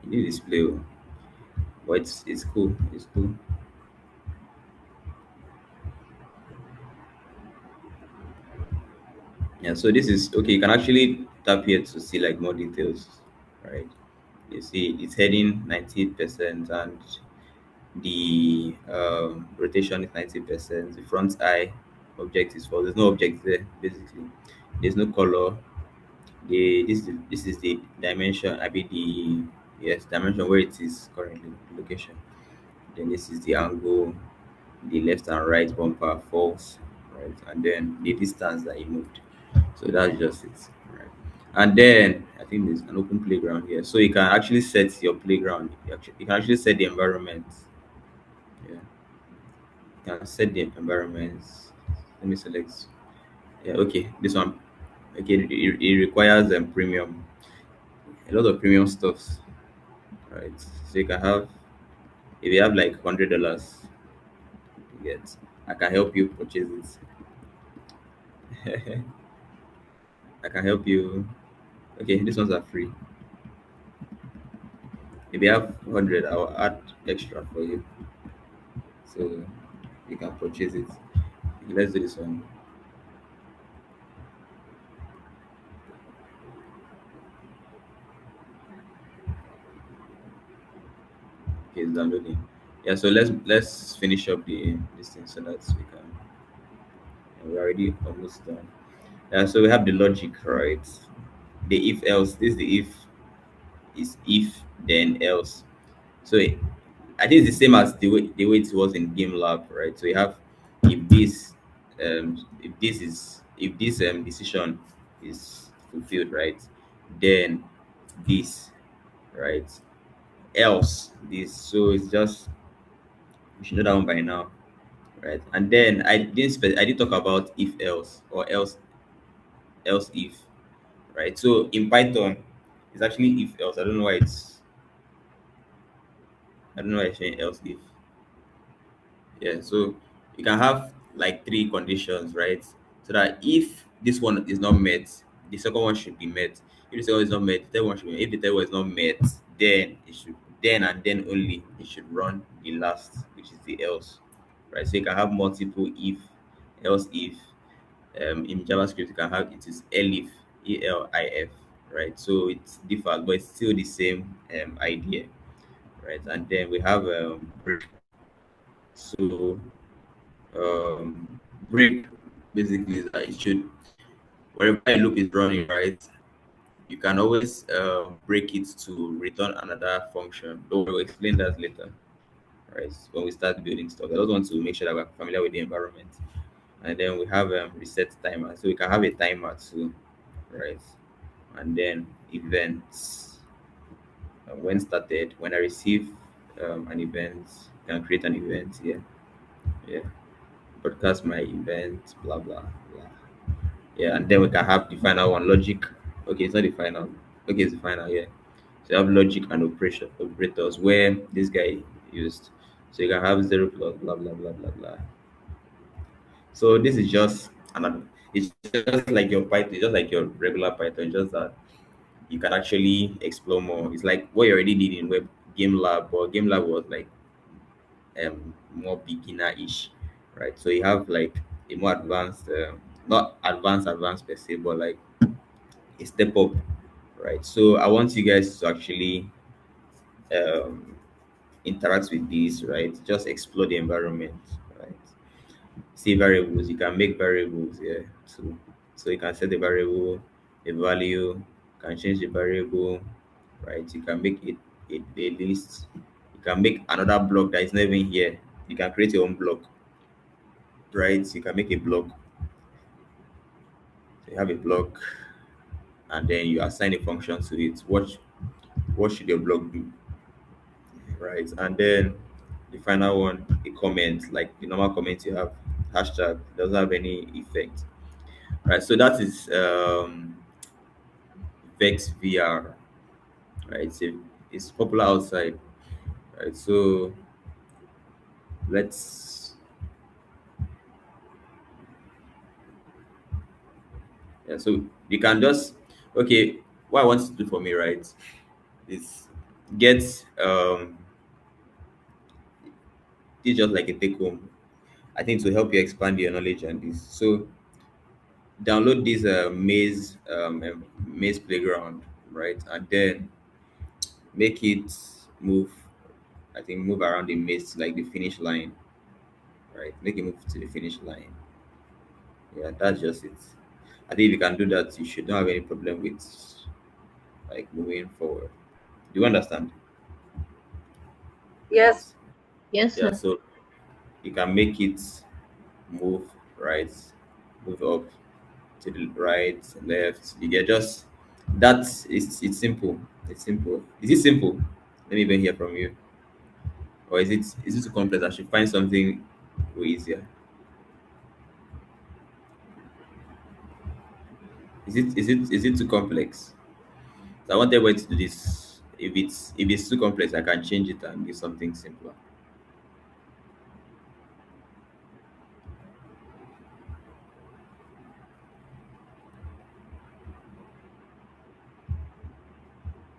You need display, oh, but it's cool. It's cool. Yeah, so this is okay. You can actually tap here to see like more details, right? You see it's heading 90% and the rotation is 90%. The front eye object is false. There's no object there basically. There's no color. This is the dimension. I mean the yes dimension where it is currently location. Then this is the angle, the left and right bumper false, right, and then the distance that he moved. So that's just it, right? And then I think there's an open playground here, so you can actually set your playground. You can actually set the environment. Yeah, you can set the environments. Let me select. Yeah, okay, this one. Okay, it requires premium, a lot of premium stuffs, right? So you can have if you have like $100, you get. I can help you purchase it. I can help you. Okay, these ones are free. If you have 100, I'll add extra for you. So you can purchase it. Let's do this one. Okay, it's downloading. Yeah, so let's finish up the this thing so that we can. We're already almost done. Yeah, so we have the logic, right? The if else. This is the if is if then else. So I think it's the same as the way it was in game lab, right? So you have if this decision is fulfilled, right? Then this, right? Else this. So it's just you should know that one by now, right? And then I did talk about if else or else if, right? So in Python, it's actually if else. I don't know why it's saying else if. Yeah, so you can have like three conditions, right? So that if this one is not met, the second one should be met. If the second one is not met, the third one should be met. If the third one is not met, then it should then and then only it should run the last, which is the else. Right. So you can have multiple if, else if. In JavaScript you can have it is elif, elif, right? So it's different, but it's still the same idea, right? And then we have break. So break basically is that it should wherever a loop is running, right, you can always break it to return another function, though we'll explain that later, right? When we start building stuff, I just want to make sure that we're familiar with the environment. And then we have reset timer, so we can have a timer too, right? And then events. When started, when I receive an event, can create an event here. Yeah, broadcast my event, blah blah blah. Yeah, and then we can have the final one, logic. Okay, it's not the final. Okay, it's the final. Yeah. So you have logic and operation operators where this guy used. So you can have zero plus blah blah blah blah blah. So this is just another. It's just like your Python. It's just like your regular Python. Just that you can actually explore more. It's like what you already did in web game lab, but game lab was like more beginner-ish, right? So you have like a more advanced, not advanced per se, but like a step up, right? So I want you guys to actually um, interact with these, right? Just explore the environment, right? See variables. You can make variables here too. So you can set the variable, the value, you can change the variable, right? You can make it a list. You can make another block that is not even here. You can create your own block, right? You can make a block. So you have a block, and then you assign a function to it. What should your block do, right? And then the final one, a comment, like the normal comment you have, hashtag doesn't have any effect, right? So that is Vex VR, right? It's popular outside, right? So let's yeah. So you can just okay. What I want you to do for me, right, is get this just like a take home. I think to help you expand your knowledge on this. So download this maze playground, right, and then make it move. I think move around the maze to like the finish line, right? Make it move to the finish line. Yeah, that's just it. I think if you can do that, you should not have any problem with like moving forward. Do you understand? Yes. Yes, Yeah. sir. So you can make it move right, move up to the right, left. You get just that's it's simple. It's simple. Is it simple? Let me even hear from you. Or is it too complex? I should find something way easier. Is it too complex? So I want everybody to do this. If it's too complex, I can change it and do something simpler.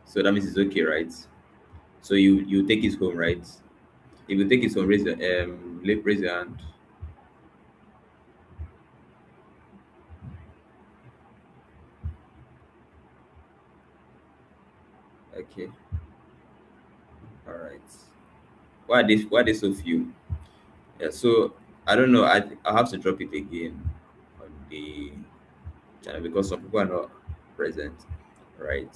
So that means it's okay, right? So you take it home, right? If you take it home, raise your hand. Okay, all right. Why are they so few? Yeah, so I don't know. I'll have to drop it again on the channel because some people are not present, right?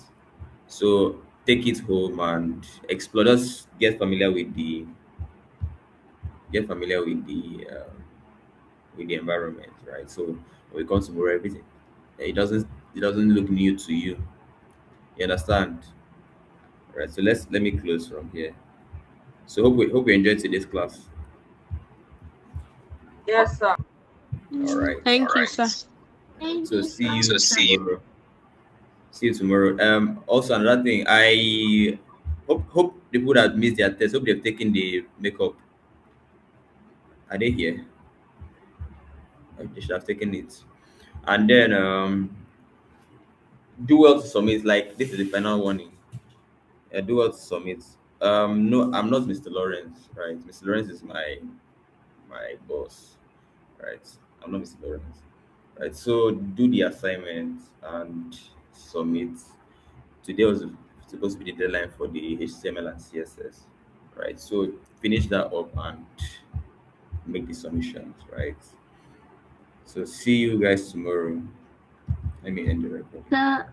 So take it home and explore. Just get familiar with the environment, right? So when it comes to more everything, it doesn't look new to you. You understand, right? So let me close from here. So hope we enjoyed today's class. Yes, sir. All right. Thank you, sir. Thank So you, see sir. you tomorrow. See you tomorrow. Also another thing, I hope the people that missed their test, hope they've taken the makeup. Are they here? They should have taken it. And then do well to submit. Like this is the final warning. Do well to submit. No, I'm not Mr. Lawrence, right? Mr. Lawrence is my boss, right? I'm not Mr. Lawrence, right? So do the assignment and submit. Today was supposed to be the deadline for the HTML and CSS, right? So finish that up and make the submissions, right? So see you guys tomorrow. Let me end the recording. Sir,